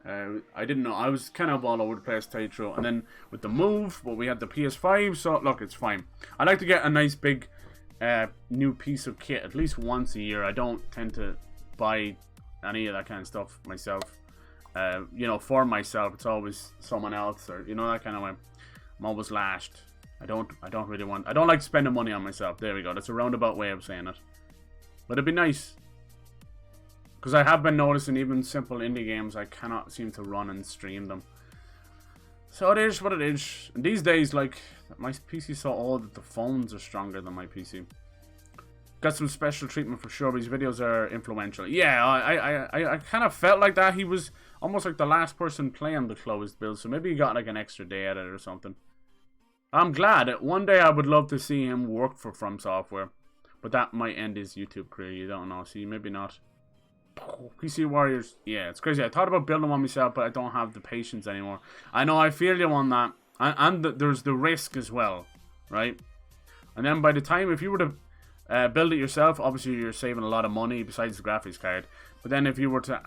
[SPEAKER 1] I didn't know. I was kind of all over the place, to tell you the truth. And then with the move, well, we had the PS5, so look, it's fine. I like to get a nice big new piece of kit at least once a year. I don't tend to buy any of that kind of stuff myself. You know, for myself, it's always someone else, or you know, that kind of way. I'm always lashed. I don't like spending money on myself. There we go. That's a roundabout way of saying it. But it'd be nice, because I have been noticing even simple indie games I cannot seem to run and stream them. So it is what it is. And these days, like, my PC's so old that the phones are stronger than my PC. Got some special treatment for sure, but his videos are influential. Yeah, I kind of felt like that. He was almost like the last person playing the closed build, so maybe he got like an extra day at it or something. I'm glad. One day I would love to see him work for From Software, but that might end his YouTube career. You don't know. See, maybe not. PC Warriors, yeah, it's crazy. I thought about building one myself, but I don't have the patience anymore. I know, I feel you on that. And there's the risk as well, right? And then by the time, if you were to build it yourself, obviously you're saving a lot of money besides the graphics card. But then if you were to,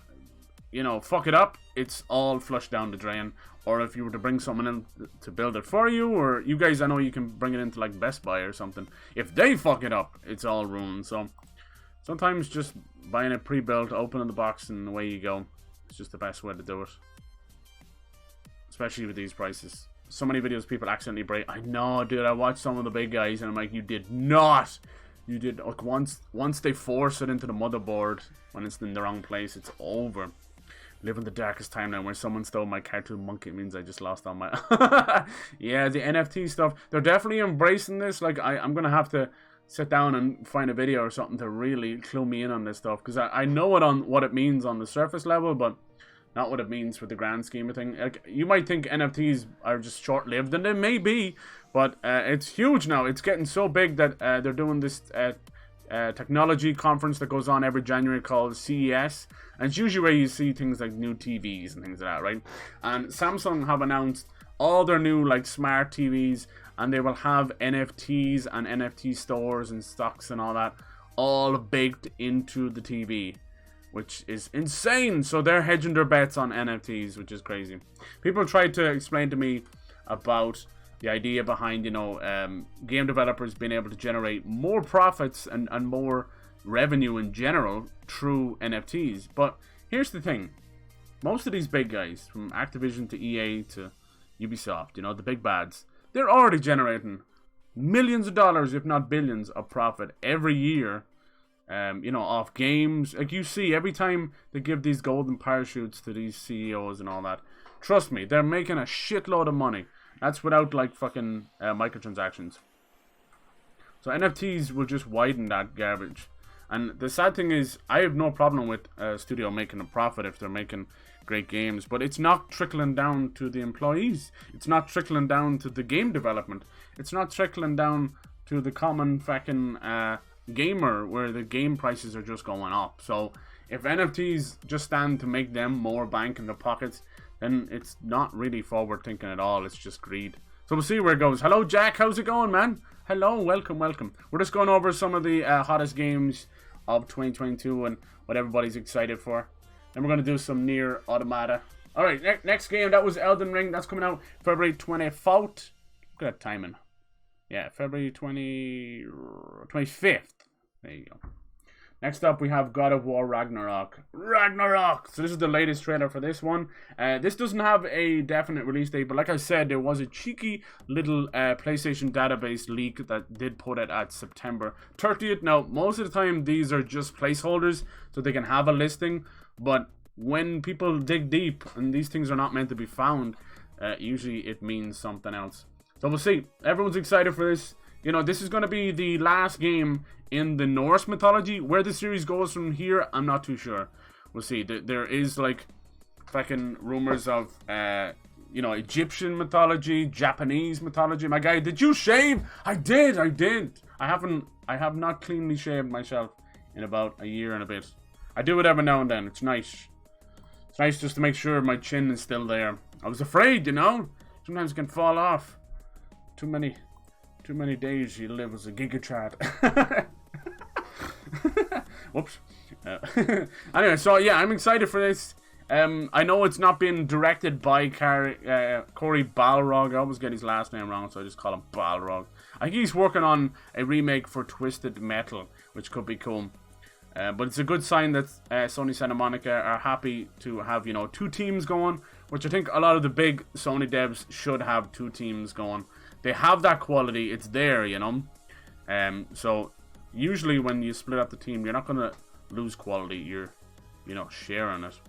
[SPEAKER 1] you know, fuck it up, it's all flushed down the drain. Or if you were to bring someone in to build it for you, or you guys, I know you can bring it into like Best Buy or something. If they fuck it up, it's all ruined. So sometimes just buying it pre-built, opening the box, and away you go. It's just the best way to do it. Especially with these prices. So many videos people accidentally break. I know, dude. I watched some of the big guys, and I'm like, you did not. You did. Like, once they force it into the motherboard, when it's in the wrong place, it's over. Live in the darkest time now where someone stole my cartoon monkey. It means I just lost all my... Yeah, the NFT stuff. They're definitely embracing this. Like, I'm going to have to sit down and find a video or something to really clue me in on this stuff, because I know it on what it means on the surface level, but not what it means for the grand scheme of things. Like, you might think NFTs are just short-lived, and they may be, but it's huge now. It's getting so big that they're doing this technology conference that goes on every January called CES, and it's usually where you see things like new TVs and things like that, right? And Samsung have announced all their new like smart TVs, and they will have NFTs and NFT stores and stocks and all that all baked into the TV, which is insane. So they're hedging their bets on NFTs, which is crazy. People tried to explain to me about the idea behind, you know, game developers being able to generate more profits and more revenue in general through NFTs. But Here's the thing. Most of these big guys, from Activision to EA to Ubisoft, you know, the big bads, they're already generating millions of dollars, if not billions, of profit every year, you know, off games. Like you see, every time they give these golden parachutes to these CEOs and all that, trust me, they're making a shitload of money. That's without, like, fucking microtransactions. So NFTs will just widen that garbage. And the sad thing is, I have no problem with a studio making a profit if they're making great games, but it's not trickling down to the employees. It's not trickling down to the game development. It's not trickling down to the common fucking gamer, where the game prices are just going up. So if NFTs just stand to make them more bank in their pockets, then it's not really forward thinking at all. It's just greed. So we'll see where it goes. Hello, Jack. How's it going, man? Hello, welcome. We're just going over some of the hottest games of 2022 and what everybody's excited for. Then we're going to do some Nier Automata. Alright, next game, that was Elden Ring. That's coming out February 24th. Look at that timing. Yeah, February 25th. There you go. Next up, we have God of War Ragnarok. So this is the latest trailer for this one. This doesn't have a definite release date, but like I said, there was a cheeky little PlayStation database leak that did put it at September 30th. Now, most of the time, these are just placeholders, so they can have a listing. But when people dig deep, and these things are not meant to be found, usually it means something else. So we'll see. Everyone's excited for this. You know, this is going to be the last game in the Norse mythology. Where the series goes from here, I'm not too sure. We'll see. There is, like, fucking rumors of, you know, Egyptian mythology, Japanese mythology. My guy, did you shave? I did. I have not cleanly shaved myself in about a year and a bit. I do it every now and then. It's nice. It's nice just to make sure my chin is still there. I was afraid, you know. Sometimes it can fall off. Too many days you live as a gigachad. Whoops. Anyway, so yeah, I'm excited for this. I know it's not been directed by Cory Balrog. I always get his last name wrong, so I just call him Balrog. I think he's working on a remake for Twisted Metal, which could be cool. But it's a good sign that Sony Santa Monica are happy to have, you know, two teams going, which I think a lot of the big Sony devs should have two teams going. They have that quality, it's there, you know. So usually when you split up the team, you're not going to lose quality, you're, you know, sharing it.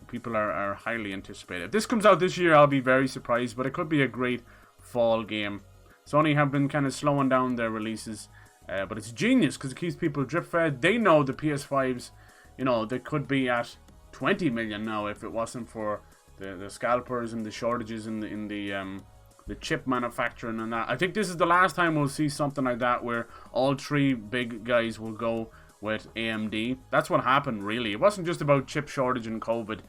[SPEAKER 1] People are highly anticipated. If this comes out this year, I'll be very surprised, but it could be a great fall game. Sony have been kind of slowing down their releases. But it's genius because it keeps people drip fed. They know the PS5s, you know, they could be at 20 million now if it wasn't for the scalpers and the shortages in the chip manufacturing and that. I think this is the last time we'll see something like that where all three big guys will go with AMD. That's what happened, really. It wasn't just about chip shortage and COVID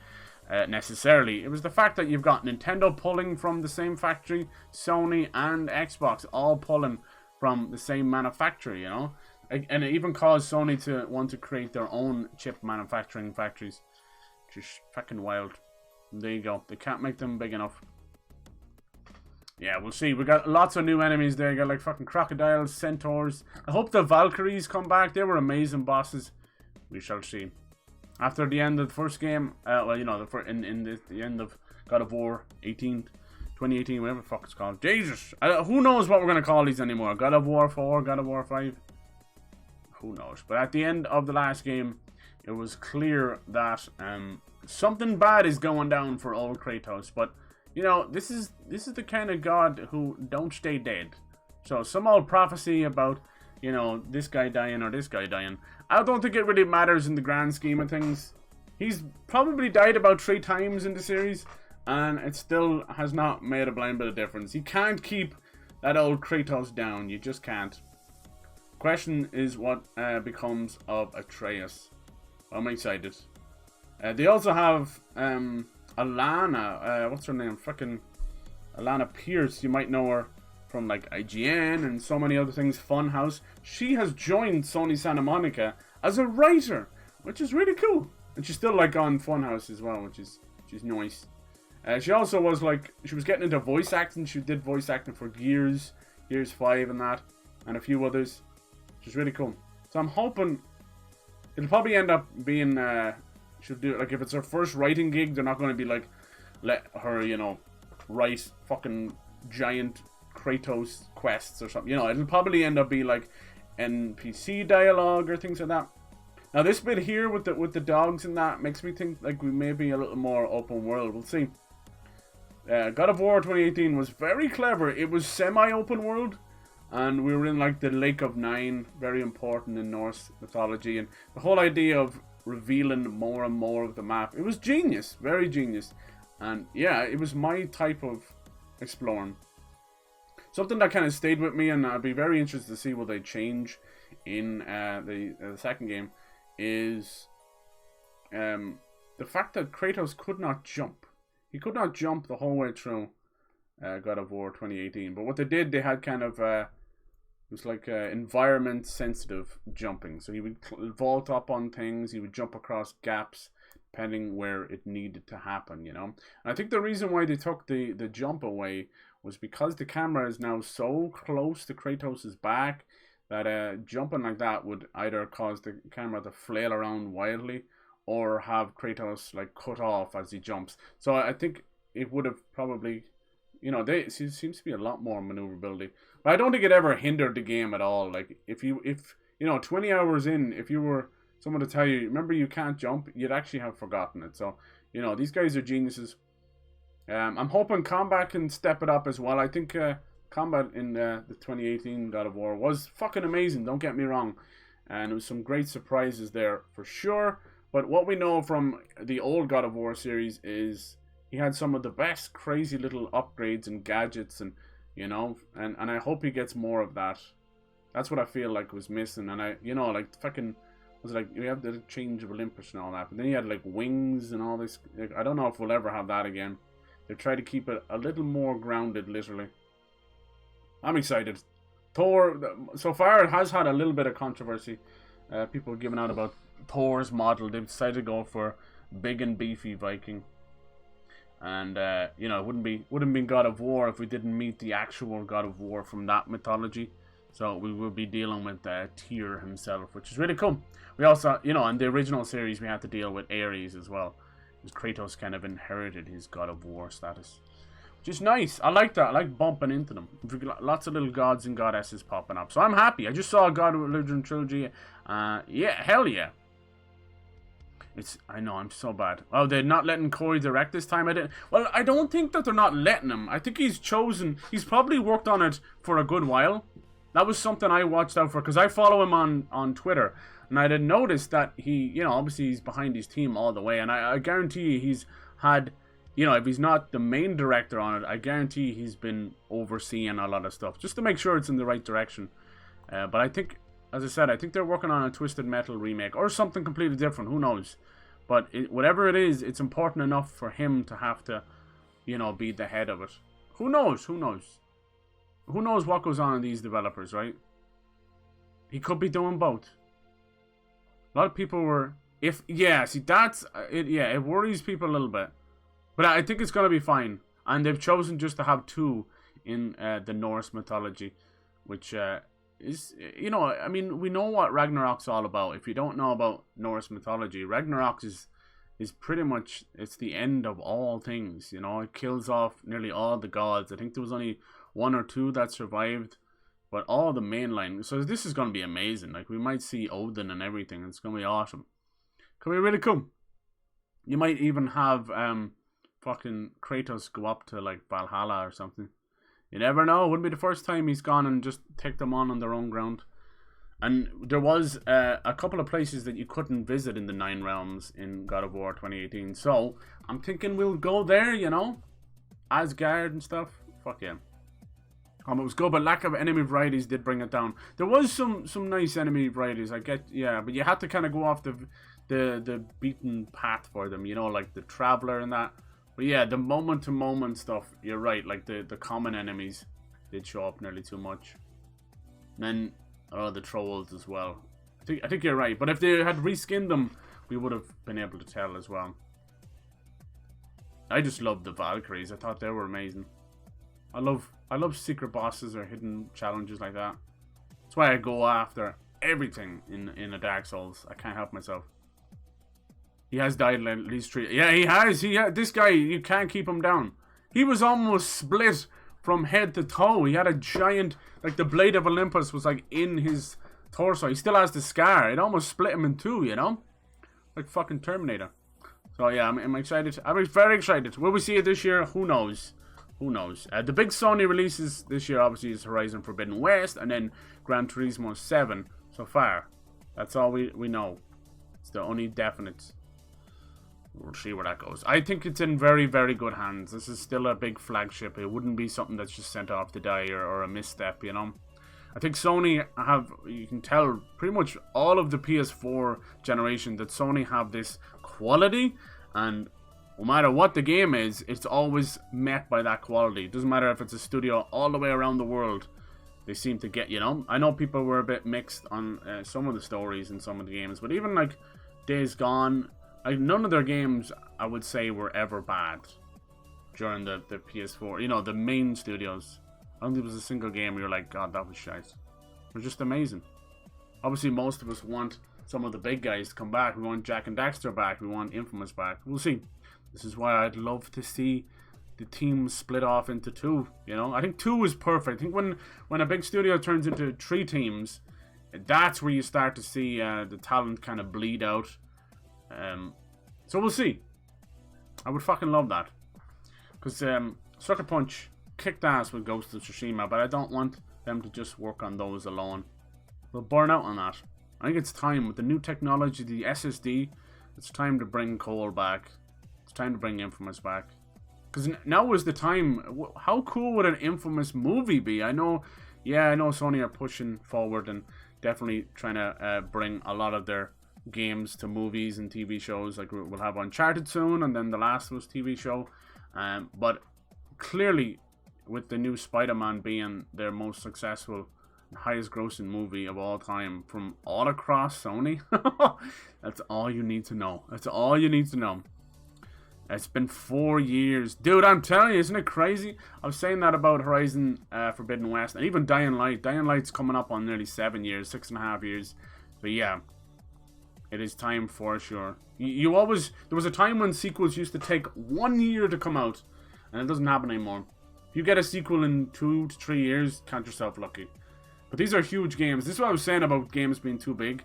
[SPEAKER 1] necessarily. It was the fact that you've got Nintendo pulling from the same factory, Sony and Xbox all pulling from the same manufacturer, you know, and it even caused Sony to want to create their own chip manufacturing factories. Just fucking wild. There you go. They can't make them big enough. Yeah, we'll see. We got lots of new enemies there. You got like fucking crocodiles, centaurs. I hope the Valkyries come back. They were amazing bosses. We shall see. After the end of the first game, well, you know, the end of God of War 2018, whatever the fuck it's called. Jesus! Who knows what we're going to call these anymore? God of War 4, God of War 5? Who knows? But at the end of the last game, it was clear that something bad is going down for old Kratos. But, you know, this is the kind of God who don't stay dead. So some old prophecy about, you know, this guy dying or this guy dying, I don't think it really matters in the grand scheme of things. He's probably died about 3 times in the series, and it still has not made a blind bit of difference. You can't keep that old Kratos down. You just can't. Question is what becomes of Atreus. I'm excited. They also have Alana. What's her name? Fucking Alana Pierce. You might know her from like IGN and so many other things. Funhouse. She has joined Sony Santa Monica as a writer, which is really cool. And she's still like on Funhouse as well, which is nice. She also was like, she was getting into voice acting. She did voice acting for Gears 5 and that, and a few others, which is really cool. So I'm hoping it'll probably end up being should do it. Like, if it's her first writing gig, they're not going to be like, let her, you know, write fucking giant Kratos quests or something. You know, it'll probably end up be like NPC dialogue or things like that. Now, this bit here with the dogs and that makes me think like we may be a little more open world. We'll see. God of War 2018 was very clever. It was semi-open world, and we were in like the Lake of Nine, very important in Norse mythology, and the whole idea of revealing more and more of the map. It was genius, very genius, and yeah, it was my type of exploring. Something that kind of stayed with me, and I'd be very interested to see what they change in the second game, is the fact that Kratos could not jump. He could not jump the whole way through God of War 2018. But what they did, they had kind of, it was like environment sensitive jumping. So he would vault up on things, he would jump across gaps, depending where it needed to happen, you know. And I think the reason why they took the jump away was because the camera is now so close to Kratos' back that jumping like that would either cause the camera to flail around wildly, or have Kratos like cut off as he jumps. So I think it would have probably, you know, it seems to be a lot more maneuverability. But I don't think it ever hindered the game at all. Like if you know, 20 hours in, if you were someone to tell you, remember you can't jump, you'd actually have forgotten it. So, you know, these guys are geniuses. I'm hoping combat can step it up as well. I think combat in the 2018 God of War was fucking amazing, don't get me wrong. And there was some great surprises there for sure. But what we know from the old God of War series is he had some of the best crazy little upgrades and gadgets, and you know, and I hope he gets more of that. That's what I feel like was missing. And I, you know, like fucking was like you have the change of Olympus and all that, but then he had like wings and all this. Like, I don't know if we'll ever have that again. They try to keep it a little more grounded, literally. I'm excited. Thor, so far it has had a little bit of controversy. People giving out about Thor's model. They've decided to go for big and beefy Viking, and you know, it wouldn't be God of War if we didn't meet the actual God of War from that mythology. So we will be dealing with Tyr himself, which is really cool. We also, you know, in the original series we had to deal with Ares as well, because Kratos kind of inherited his God of War status, which is nice. I like that. I like bumping into them. Lots of little gods and goddesses popping up. So I'm happy. I just saw a God of Religion trilogy. Yeah, hell yeah. I know, I'm so bad. Oh, they're not letting Corey direct this time. I don't think that they're not letting him. I think he's probably worked on it for a good while. That was something I watched out for, because I follow him on Twitter, and I did notice that he, you know, obviously he's behind his team all the way, and I guarantee you he's had, you know, if he's not the main director on it, I guarantee he's been overseeing a lot of stuff, just to make sure it's in the right direction. But I think, as I said, I think they're working on a Twisted Metal remake, or something completely different, who knows. But whatever it is, it's important enough for him to have to, you know, be the head of it. Who knows? Who knows? Who knows what goes on in these developers, right? He could be doing both. A lot of people were... that's... it worries people a little bit. But I think it's going to be fine. And they've chosen just to have two in the Norse mythology, which... is, you know, I mean, we know what Ragnarok's all about. If you don't know about Norse mythology, Ragnarok is pretty much, it's the end of all things, you know. It kills off nearly all the gods. I think there was only one or two that survived, but all the mainline. So this is going to be amazing. Like, we might see Odin and everything. It's going to be awesome. Could be really cool. You might even have fucking Kratos go up to like Valhalla or something. You never know. It wouldn't be the first time he's gone and just take them on their own ground. And there was a couple of places that you couldn't visit in the Nine Realms in God of War 2018. So I'm thinking we'll go there, you know. Asgard and stuff. Fuck yeah. It was good, but lack of enemy varieties did bring it down. There was some nice enemy varieties, I get, yeah, but you had to kind of go off the beaten path for them, you know, like the Traveler and that. But yeah, the moment-to-moment stuff, you're right, like the common enemies did show up nearly too much. And then, the trolls as well. I think you're right, but if they had reskinned them, we would have been able to tell as well. I just loved the Valkyries. I thought they were amazing. I love secret bosses or hidden challenges like that. That's why I go after everything in a Dark Souls. I can't help myself. He has died at least 3. Yeah, he has. This guy, you can't keep him down. He was almost split from head to toe. He had a giant, like the blade of Olympus was like in his torso. He still has the scar. It almost split him in two, you know? Like fucking Terminator. So yeah, I'm excited. I'm very excited. Will we see it this year? Who knows? Who knows? The big Sony releases this year obviously is Horizon Forbidden West and then Gran Turismo 7 so far. That's all we know. It's the only definite. We'll see where that goes. I think it's in very, very good hands. This is still a big flagship. It wouldn't be something that's just sent off to die or a misstep, you know? I think Sony have, you can tell pretty much all of the PS4 generation that Sony have this quality, and no matter what the game is, it's always met by that quality. It doesn't matter if it's a studio all the way around the world. They seem to get, you know? I know people were a bit mixed on some of the stories in some of the games, but even like Days Gone, like none of their games, I would say, were ever bad during the PS4. You know, the main studios. I don't think there was a single game where you're like, God, that was shite. They're just amazing. Obviously, most of us want some of the big guys to come back. We want Jak and Daxter back. We want Infamous back. We'll see. This is why I'd love to see the team split off into 2. You know, I think 2 is perfect. I think when a big studio turns into 3 teams, that's where you start to see the talent kind of bleed out. So we'll see. I would fucking love that. Because Sucker Punch kicked ass with Ghost of Tsushima, but I don't want them to just work on those alone. They'll burn out on that. I think it's time with the new technology, the SSD, it's time to bring Cole back. It's time to bring Infamous back. Because now is the time. How cool would an Infamous movie be? I know Sony are pushing forward and definitely trying to bring a lot of their games to movies and TV shows. Like we'll have Uncharted soon, and then The Last of Us TV show. But clearly, with the new Spider-Man being their most successful, highest grossing movie of all time from all across Sony, that's all you need to know. That's all you need to know. It's been 4 years. Dude, I'm telling you, isn't it crazy? I was saying that about Horizon Forbidden West, and even Dying Light. Dying Light's coming up on nearly 7 years, 6.5 years. But yeah, it is time for sure. You always, there was a time when sequels used to take 1 year to come out, and it doesn't happen anymore. If you get a sequel in 2 to 3 years, count yourself lucky. But these are huge games. This is what I was saying about games being too big.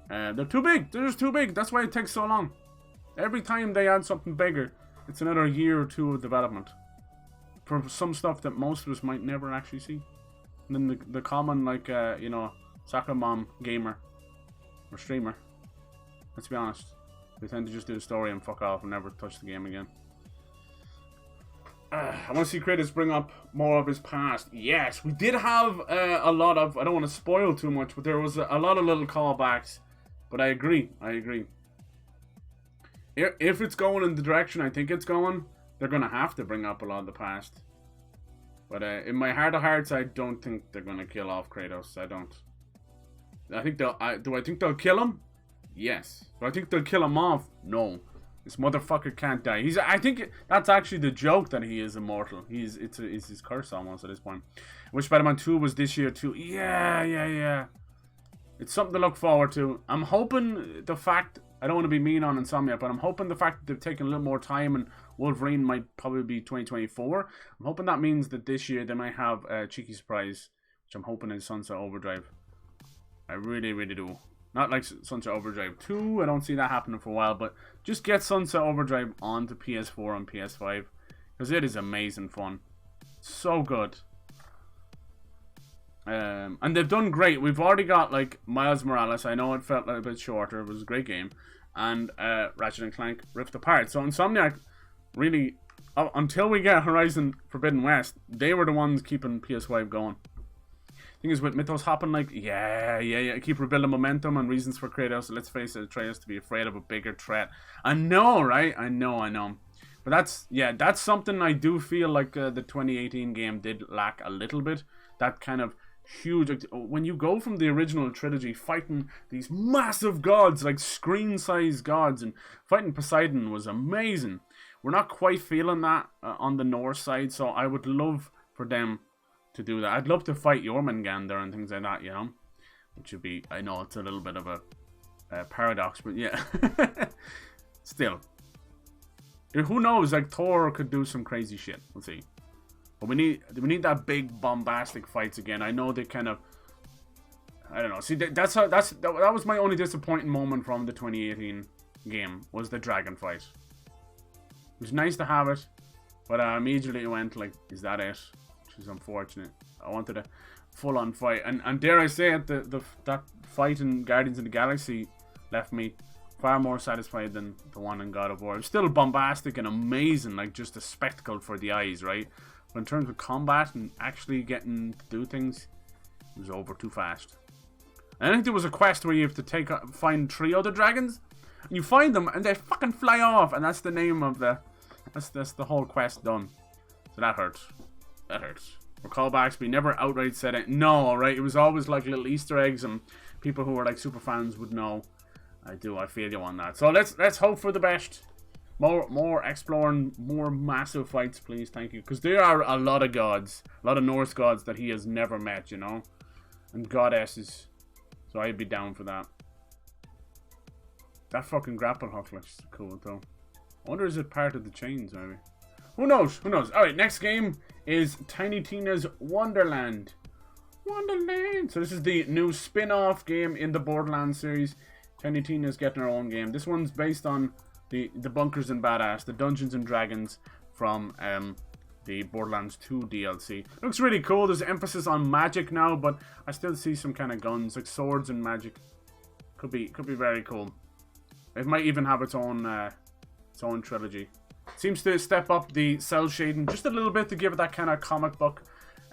[SPEAKER 1] They're too big. They're just too big. That's why it takes so long. Every time they add something bigger, it's another year or 2 of development. For some stuff that most of us might never actually see. And then the common, like, you know, soccer mom gamer or streamer, let's be honest, they tend to just do the story and fuck off and never touch the game again. I want to see Kratos bring up more of his past. Yes, we did have a lot of, I don't want to spoil too much, but there was a lot of little callbacks. But I agree. If it's going in the direction I think it's going, they're going to have to bring up a lot of the past. But in my heart of hearts, I don't think they're going to kill off Kratos. I don't. I think do I think they'll kill him? Yes. Do I think they'll kill him off? No. This motherfucker can't die. I think that's actually the joke that he is immortal. It's his curse almost at this point. Which Spider-Man 2 was this year too. Yeah. It's something to look forward to. I'm hoping the fact, I don't want to be mean on Insomniac, but I'm hoping the fact that they've taken a little more time and Wolverine might probably be 2024. I'm hoping that means that this year they might have a cheeky surprise, which I'm hoping is Sunset Overdrive. I really, really do. Not like Sunset Overdrive 2, I don't see that happening for a while, but just get Sunset Overdrive onto PS4 and PS5, because it is amazing fun. So good. And they've done great. We've already got like Miles Morales. I know it felt like a bit shorter. It was a great game. And Ratchet & Clank Rift Apart. So Insomniac, really, until we get Horizon Forbidden West, they were the ones keeping PS5 going. Thing is with Mythos hopping, like, yeah, keep rebuilding momentum and reasons for Kratos. Let's face it, Atreus to be afraid of a bigger threat. I know, right? I know. But that's something I do feel like the 2018 game did lack a little bit. That kind of huge, when you go from the original trilogy fighting these massive gods, like screen-sized gods, and fighting Poseidon was amazing. We're not quite feeling that on the Norse side, so I would love for them to do that. I'd love to fight Jormungandr and things like that, you know, which would be, I know it's a little bit of a paradox, but yeah. Still. Who knows? Like, Thor could do some crazy shit. We'll see. But we need that big bombastic fights again. I know they kind of... I don't know. See, that was my only disappointing moment from the 2018 game, was the dragon fight. It was nice to have it, but immediately it went like, is that it? Which is unfortunate. I wanted a full-on fight, and dare I say it, that fight in Guardians of the Galaxy left me far more satisfied than the one in God of War. It was still bombastic and amazing, like just a spectacle for the eyes, right? But in terms of combat and actually getting to do things, it was over too fast. I think there was a quest where you have to find 3 other dragons, and you find them and they fucking fly off, and that's the name of the that's the whole quest done. So that hurts. That hurts. For callbacks, we never outright said it. No, alright? It was always like little Easter eggs, and people who were like super fans would know. I feel you on that. So let's hope for the best. More exploring, more massive fights, please. Thank you. Because there are a lot of gods, a lot of Norse gods that he has never met, you know, and goddesses. So I'd be down for that. That fucking grapple hook looks cool though. I wonder, is it part of the chains maybe? Who knows? Who knows? Alright, next game is Tiny Tina's Wonderland. Wonderland! So this is the new spin-off game in the Borderlands series. Tiny Tina's getting her own game. This one's based on the Bunkers and Badass, the Dungeons and Dragons from the Borderlands 2 DLC. Looks really cool. There's emphasis on magic now, but I still see some kind of guns, like swords and magic. Could be very cool. It might even have its own trilogy. Seems to step up the cell shading just a little bit to give it that kind of comic book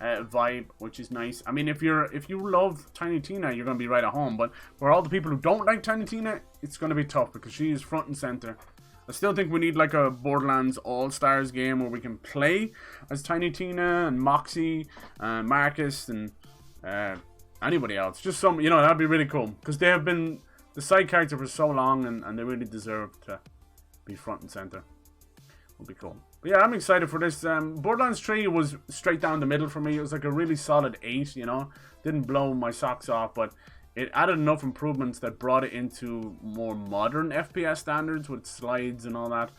[SPEAKER 1] vibe, which is nice. I mean, if you love Tiny Tina, you're gonna be right at home. But for all the people who don't like Tiny Tina, it's gonna be tough because she is front and center. I still think we need like a Borderlands All-Stars game where we can play as Tiny Tina and Moxie and Marcus and anybody else. Just some, you know, that'd be really cool because they have been the side character for so long, and they really deserve to be front and center. Would be cool. But yeah, I'm excited for this. Borderlands 3 was straight down the middle for me. It was like a really solid 8, you know. Didn't blow my socks off, but it added enough improvements that brought it into more modern FPS standards with slides and all that.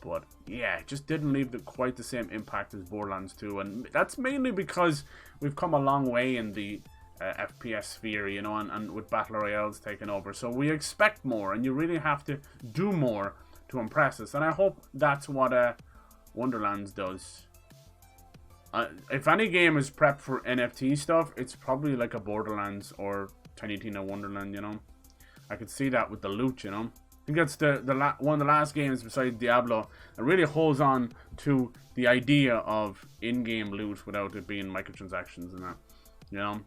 [SPEAKER 1] But yeah, it just didn't leave quite the same impact as Borderlands 2. And that's mainly because we've come a long way in the FPS sphere, you know, and with Battle Royales taking over. So we expect more, and you really have to do more to impress us. And I hope that's what Wonderlands does. If any game is prepped for NFT stuff, it's probably like a Borderlands or Tiny Tina Wonderland, you know. I could see that with the loot, you know. I think that's one of the last games besides Diablo that really holds on to the idea of in-game loot without it being microtransactions and that, you know.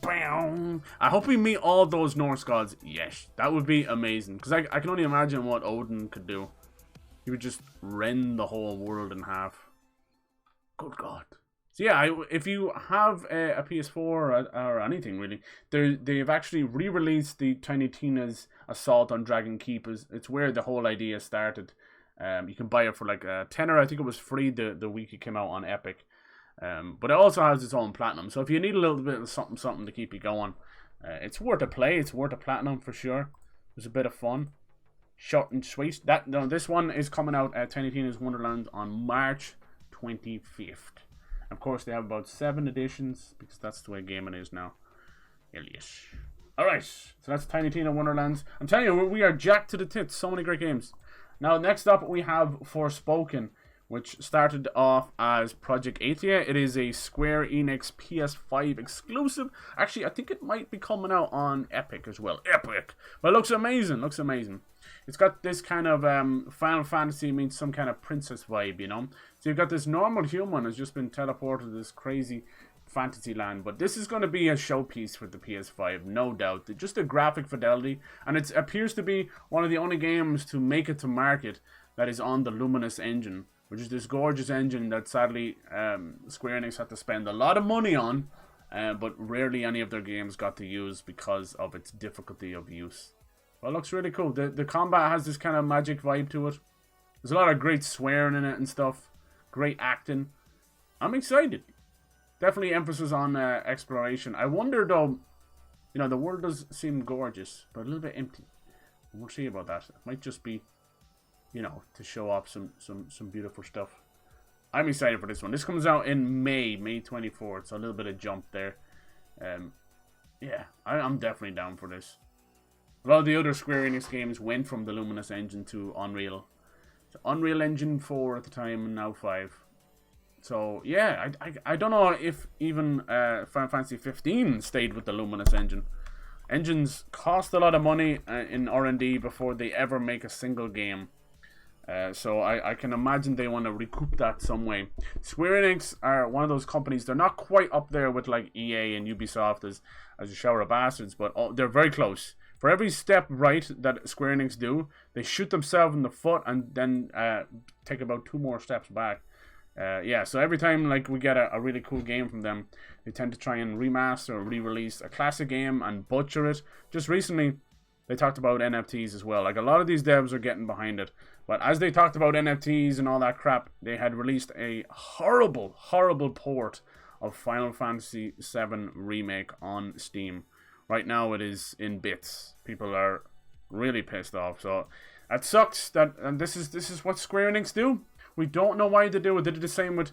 [SPEAKER 1] I hope we meet all those Norse gods. Yes, that would be amazing. Because I can only imagine what Odin could do. He would just rend the whole world in half. Good God. So yeah, if you have a PS4 or anything really, they've actually re-released the Tiny Tina's Assault on Dragon Keep. It's where the whole idea started. You can buy it for like a tenner. I think it was free the week it came out on Epic. But it also has its own platinum. So if you need a little bit of something to keep you going, it's worth a play. It's worth a platinum for sure. It's a bit of fun. Short and sweet. This one is coming out at Tiny Tina's Wonderland on March 25th. Of course, they have about 7 editions because that's the way gaming is now. Yes. Alright, so that's Tiny Tina Wonderlands. I'm telling you, we are jacked to the tits. So many great games. Now, next up, we have Forspoken, which started off as Project Athia. It is a Square Enix PS5 exclusive. Actually, I think it might be coming out on Epic as well. Epic! But it looks amazing, looks amazing. It's got this kind of Final Fantasy meets some kind of princess vibe, you know? So you've got this normal human who's just been teleported to this crazy fantasy land. But this is going to be a showpiece for the PS5, no doubt. Just a graphic fidelity. And it appears to be one of the only games to make it to market that is on the Luminous engine, which is this gorgeous engine that sadly Square Enix had to spend a lot of money on, but rarely any of their games got to use because of its difficulty of use. Well, it looks really cool. The combat has this kind of magic vibe to it. There's a lot of great swearing in it and stuff. Great acting. I'm excited. Definitely emphasis on exploration. I wonder though, you know, the world does seem gorgeous, but a little bit empty. We'll see about that. It might just be, you know, to show off some beautiful stuff. I'm excited for this one. This comes out in May 24th, so a little bit of jump there. Yeah, I'm definitely down for this. A lot of the other Square Enix games went from the Luminous engine to Unreal. So Unreal Engine 4 at the time, and now 5. So, yeah, I don't know if even Final Fantasy 15 stayed with the Luminous engine. Engines cost a lot of money in R&D before they ever make a single game. So I can imagine they want to recoup that some way. Square Enix are one of those companies. They're not quite up there with like EA and Ubisoft as a shower of bastards, but they're very close. For every step right that Square Enix do, they shoot themselves in the foot and then take about 2 more steps back. Yeah, so every time like we get a really cool game from them, they tend to try and remaster or re-release a classic game and butcher it. Just recently, they talked about NFTs as well. Like, a lot of these devs are getting behind it. But as they talked about NFTs and all that crap, they had released a horrible, horrible port of Final Fantasy VII Remake on Steam. Right now it is in bits. People are really pissed off. So that sucks. And this is what Square Enix do. We don't know why they do it. They did the same with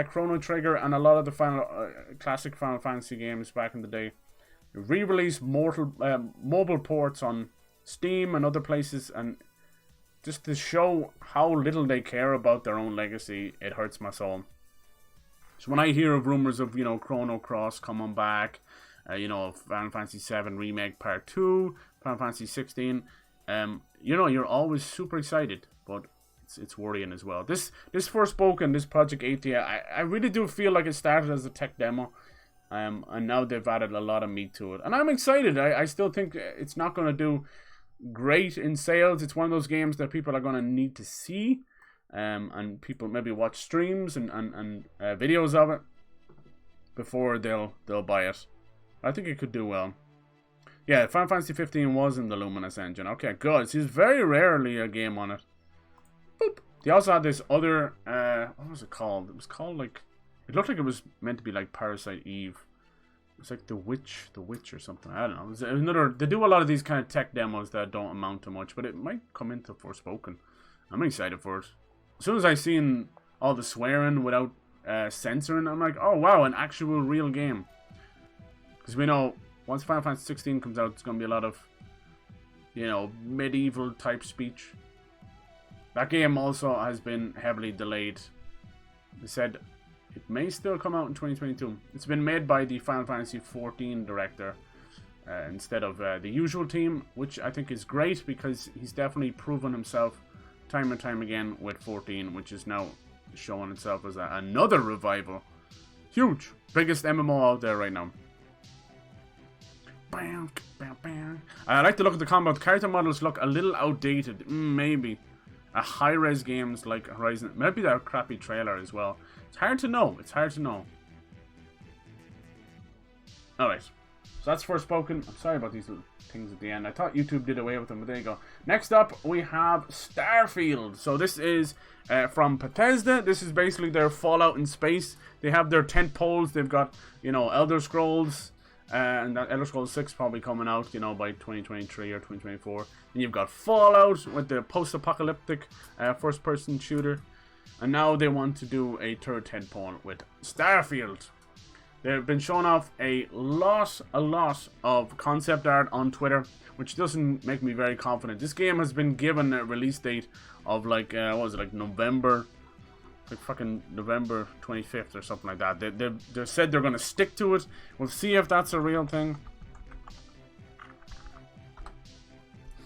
[SPEAKER 1] Chrono Trigger and a lot of the classic Final Fantasy games back in the day. They re-released mobile ports on Steam and other places, and just to show how little they care about their own legacy, it hurts my soul. So when I hear of rumors of, you know, Chrono Cross coming back, you know, Final Fantasy VII Remake Part 2, Final Fantasy 16, you know, you're always super excited, but it's worrying as well. This Forspoken, this Project ATA, I really do feel like it started as a tech demo, and now they've added a lot of meat to it. And I'm excited. I still think it's not going to do great in sales. It's one of those games that people are going to need to see, and people maybe watch streams and videos of it before they'll buy it. I think it could do well. Yeah, Final Fantasy 15 was in the Luminous engine. Okay, good. It's very rarely a game on it. Boop. They also had this other, what was it called? It was called like, it looked like it was meant to be like Parasite Eve. It's like The Witch or something. I don't know. It was another. They do a lot of these kind of tech demos that don't amount to much, but it might come into Forspoken. I'm excited for it. As soon as I seen all the swearing without censoring, I'm like, oh wow, an actual real game. Because we know once Final Fantasy 16 comes out, it's going to be a lot of, you know, medieval type speech. That game also has been heavily delayed. They said it may still come out in 2022. It's been made by the Final Fantasy 14 director instead of the usual team, which I think is great because he's definitely proven himself time and time again with 14, which is now showing itself as another revival. Huge. Biggest MMO out there right now. I like to look at the combat. The character models look a little outdated. Maybe. High-res games like Horizon. Maybe that crappy trailer as well. It's hard to know. It's hard to know. Alright. So that's Forspoken. I'm sorry about these little things at the end. I thought YouTube did away with them, but there you go. Next up, we have Starfield. So this is from Bethesda. This is basically their Fallout in space. They have their tent poles. They've got, you know, Elder Scrolls. And that Elder Scrolls 6 probably coming out, you know, by 2023 or 2024. And you've got Fallout with the post-apocalyptic first-person shooter. And now they want to do a third tentpole with Starfield. They've been showing off a lot of concept art on Twitter, which doesn't make me very confident. This game has been given a release date of like, what was it, like November... like fucking November 25th or something like that. They said they're going to stick to it. We'll see if that's a real thing.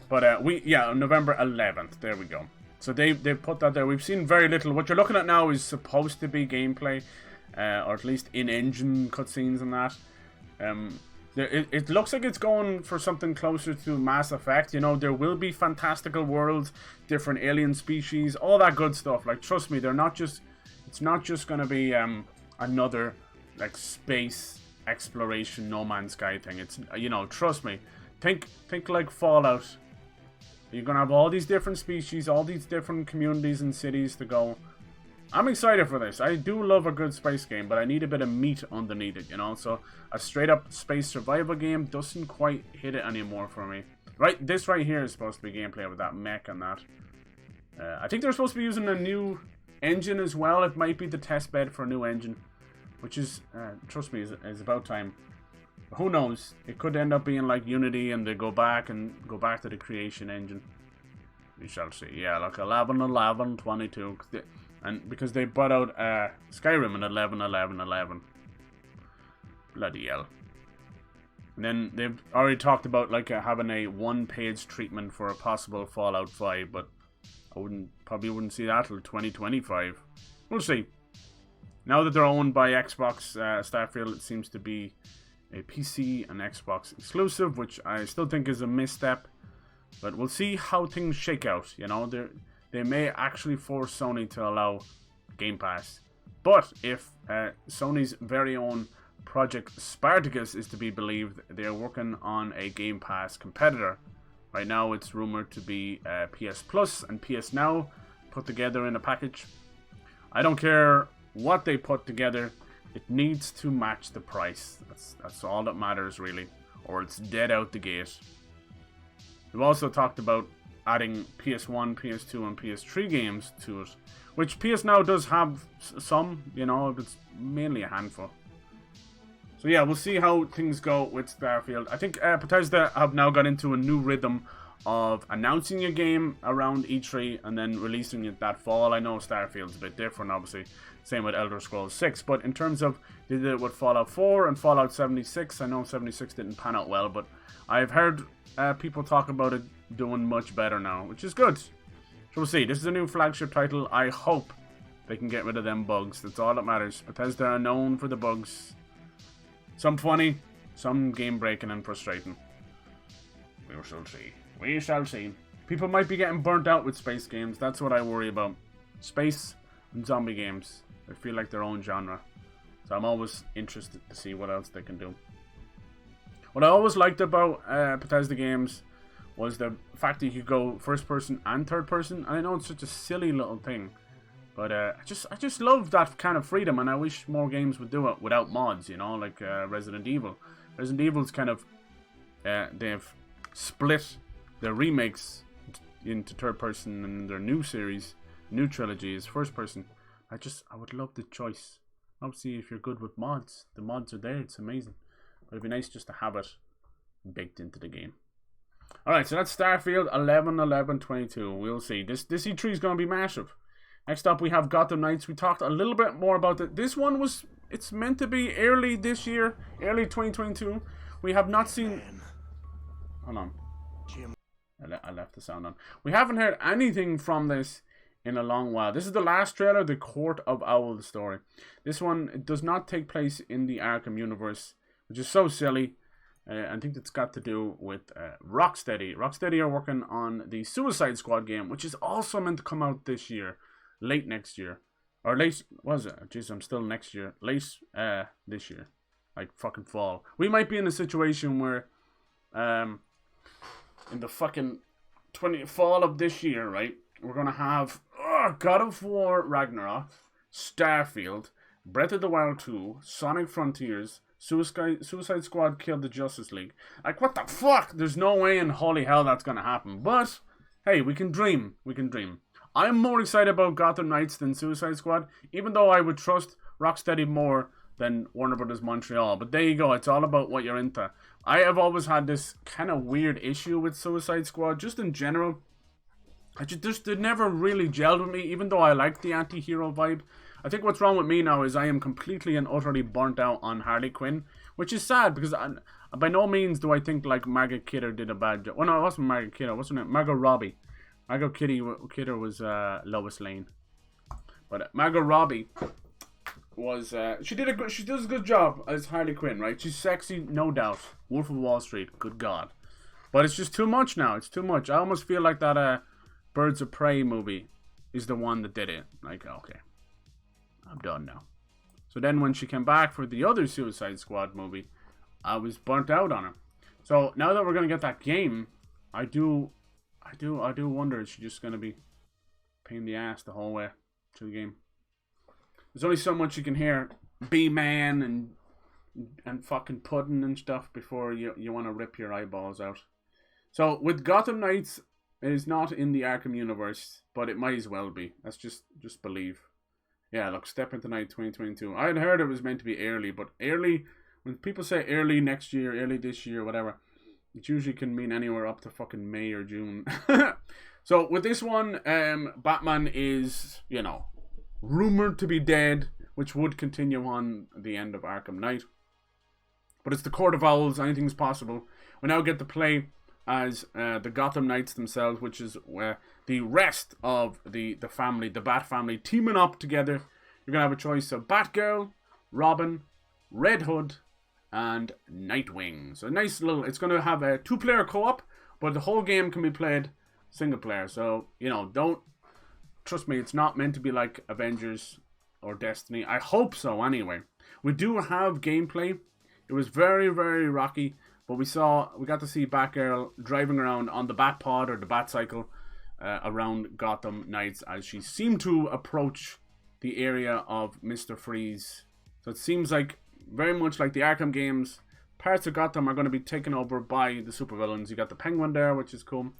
[SPEAKER 1] But November 11th. There we go. So they put that there. We've seen very little. What you're looking at now is supposed to be gameplay, or at least in-engine cutscenes and that. It looks like it's going for something closer to Mass Effect. You know, there will be fantastical worlds, different alien species, all that good stuff. Like, trust me, it's not just going to be another, like, space exploration No Man's Sky thing. It's, you know, trust me. Think like Fallout. You're going to have all these different species, all these different communities and cities to go. I'm excited for this. I do love a good space game, but I need a bit of meat underneath it, you know? So a straight up space survival game doesn't quite hit it anymore for me. Right, this right here is supposed to be gameplay with that mech and that. I think they're supposed to be using a new engine as well. It might be the test bed for a new engine, which is, trust me, is about time. But who knows? It could end up being like Unity and they go back to the creation engine. We shall see. Yeah, like 11.11.22, and because they brought out Skyrim in 11.11.11. Bloody hell. And then they've already talked about like having a one-page treatment for a possible Fallout 5, but I probably wouldn't see that till 2025. We'll see. Now that they're owned by Xbox, Starfield seems to be a PC and Xbox exclusive, which I still think is a misstep. But we'll see how things shake out. You know, they may actually force Sony to allow Game Pass. But if Sony's very own Project Spartacus is to be believed, they're working on a Game Pass competitor. Right now it's rumored to be PS Plus and PS Now put together in a package. I don't care what they put together, it needs to match the price. That's all that matters really, or it's dead out the gate. We've also talked about adding PS1, PS2 and PS3 games to it, which PS Now does have some, you know, but it's mainly a handful. So yeah, we'll see how things go with Starfield. I think Bethesda have now got into a new rhythm of announcing a game around E3 and then releasing it that fall. I know Starfield's a bit different, obviously. Same with Elder Scrolls 6. But in terms of, they did it with Fallout 4 and Fallout 76. I know 76 didn't pan out well, but I've heard people talk about it doing much better now, which is good. So we'll see. This is a new flagship title. I hope they can get rid of them bugs. That's all that matters. Bethesda are known for the bugs. Some funny, some game breaking and frustrating. We shall see. We shall see. People might be getting burnt out with space games. That's what I worry about. Space and zombie games. They feel like their own genre. So I'm always interested to see what else they can do. What I always liked about Bethesda games was the fact that you could go first person and third person. And I know it's such a silly little thing, but I just love that kind of freedom, and I wish more games would do it without mods, you know, like Resident Evil. Resident Evil's kind of, they've split their remakes into third person, and their new series, new trilogy is first person. I would love the choice. Obviously, if you're good with mods, the mods are there, it's amazing. But it'd be nice just to have it baked into the game. Alright, so that's Starfield 11.11.22. We'll see. This E3 is going to be massive. Next up, we have Gotham Knights. We talked a little bit more about it. This one it's meant to be early this year, early 2022. We have not seen... Hold on. I left the sound on. We haven't heard anything from this in a long while. This is the last trailer, the Court of Owls story. This one, it does not take place in the Arkham universe, which is so silly. I think it's got to do with Rocksteady. Rocksteady are working on the Suicide Squad game, which is also meant to come out this year. Late next year. Or late, what was it? Jeez, I'm still next year. Late this year. Like fucking fall. We might be in a situation where in the fucking fall of this year, right? We're gonna have God of War Ragnarok, Starfield, Breath of the Wild 2, Sonic Frontiers, Suicide Squad Killed the Justice League. Like, what the fuck? There's no way in holy hell that's gonna happen. But hey, we can dream. We can dream. I'm more excited about Gotham Knights than Suicide Squad, even though I would trust Rocksteady more than Warner Brothers Montreal. But there you go, it's all about what you're into. I have always had this kind of weird issue with Suicide Squad, just in general. They never really gelled with me, even though I like the anti-hero vibe. I think what's wrong with me now is I am completely and utterly burnt out on Harley Quinn, which is sad, because by no means do I think like Margot Kidder did a bad job. Well, no, it wasn't Margot Kidder. What's her name? Margot Robbie. Margot Kidder was Lois Lane, but Margot Robbie was she does a good job as Harley Quinn, right? She's sexy, no doubt. Wolf of Wall Street, good God, but it's just too much now. It's too much. I almost feel like that Birds of Prey movie is the one that did it. Like, okay, I'm done now. So then when she came back for the other Suicide Squad movie, I was burnt out on her. So now that we're gonna get that game, I do wonder, is she just going to be a pain in the ass the whole way through the game? There's only so much you can hear B-Man and fucking pudding and stuff before you want to rip your eyeballs out. So with Gotham Knights, it is not in the Arkham universe, but it might as well be. Let's just believe. Yeah, look, Step into Night 2022. I had heard it was meant to be early, but early, when people say early next year, early this year, whatever, it usually can mean anywhere up to fucking May or June. So with this one, Batman is, rumored to be dead, which would continue on the end of Arkham Knight. But it's the Court of Owls, anything's possible. We now get to play as the Gotham Knights themselves, which is the rest of the family, the Bat family, teaming up together. You're going to have a choice of Batgirl, Robin, Red Hood, and Nightwing. So nice little, it's going to have a 2-player co-op, but the whole game can be played single player. So, don't, trust me, it's not meant to be like Avengers or Destiny. I hope so anyway. We do have gameplay. It was very, very rocky, but we got to see Batgirl driving around on the Batpod or the Batcycle around Gotham Knights as she seemed to approach the area of Mr. Freeze. So it seems like very much like the Arkham games, parts of Gotham are going to be taken over by the supervillains. You got the Penguin there, which is cool.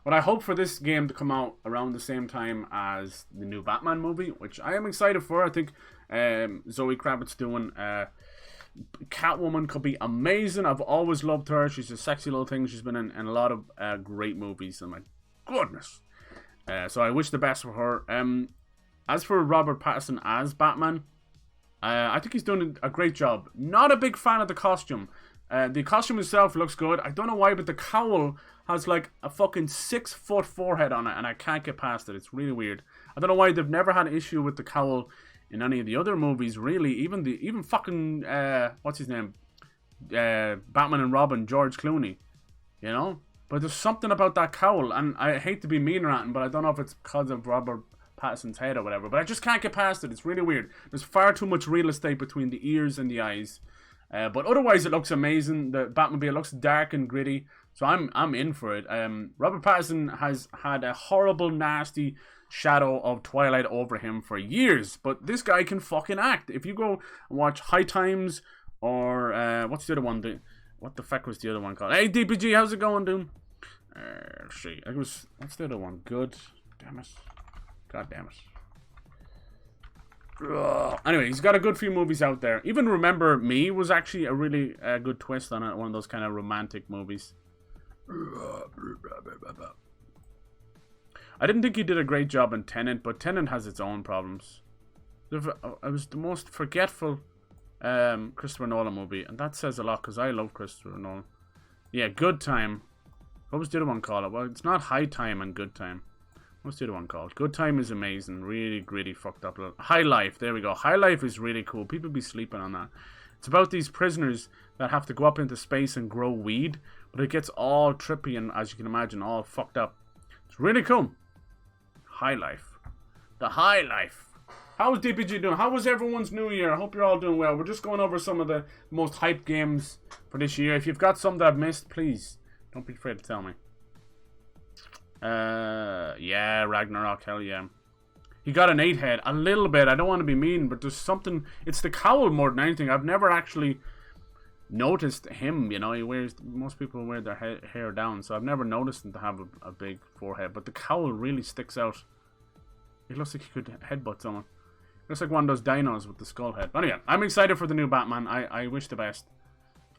[SPEAKER 1] But I hope for this game to come out around the same time as the new Batman movie, which I am excited for. I think Zoe Kravitz doing Catwoman could be amazing. I've always loved her. She's a sexy little thing. She's been in a lot of great movies. And my goodness. So I wish the best for her. As for Robert Pattinson as Batman, I think he's doing a great job. Not a big fan of the costume. The costume itself looks good. I don't know why, but the cowl has like a fucking 6-foot forehead on it, and I can't get past it. It's really weird. I don't know why they've never had an issue with the cowl in any of the other movies, really. Even fucking what's his name? Batman and Robin, George Clooney. But there's something about that cowl, and I hate to be mean or anything, but I don't know if it's because of Robert Pattinson's head or whatever, but I just can't get past it. It's really weird. There's far too much real estate between the ears and the eyes. But otherwise it looks amazing. The Batmobile looks dark and gritty, so I'm in for it. Robert Pattinson has had a horrible, nasty shadow of Twilight over him for years, but this guy can fucking act. If you go and watch High Times or what's the other one? What the fuck was the other one called? Hey DPG, how's it going, dude? Let's see. What's the other one? Good. Damn it. God damn it. Ugh. Anyway, he's got a good few movies out there. Even Remember Me was actually a really good twist on it. One of those kind of romantic movies. I didn't think he did a great job in Tenet, but Tenet has its own problems. It was the most forgetful Christopher Nolan movie, and that says a lot because I love Christopher Nolan. Yeah, Good Time. What was the other one called? Well, it's not High Time and Good Time. What's the other one called? Good Time is amazing. Really gritty, fucked up. High Life. There we go. High Life is really cool. People be sleeping on that. It's about these prisoners that have to go up into space and grow weed, but it gets all trippy and, as you can imagine, all fucked up. It's really cool. High Life. The High Life. How's DPG doing? How was everyone's new year? I hope you're all doing well. We're just going over some of the most hyped games for this year. If you've got some that I've missed, please don't be afraid to tell me. Yeah, Ragnarok, hell yeah. He got an 8 head, a little bit. I don't want to be mean, but there's something. It's the cowl more than anything. I've never actually noticed him. He wears. Most people wear their hair down, so I've never noticed him to have a big forehead. But the cowl really sticks out. He looks like he could headbutt someone. Looks like one of those dinos with the skull head. But anyway, I'm excited for the new Batman. I wish the best.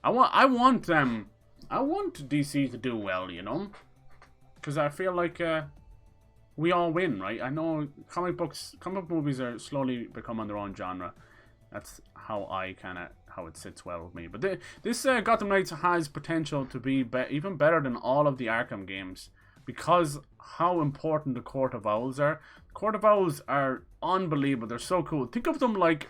[SPEAKER 1] I want DC to do well, because I feel like we all win, right? I know comic book movies are slowly becoming their own genre. That's how how it sits well with me. But this Gotham Knights has potential to be even better than all of the Arkham games because how important the Court of Owls are. Court of Owls are unbelievable. They're so cool. Think of them like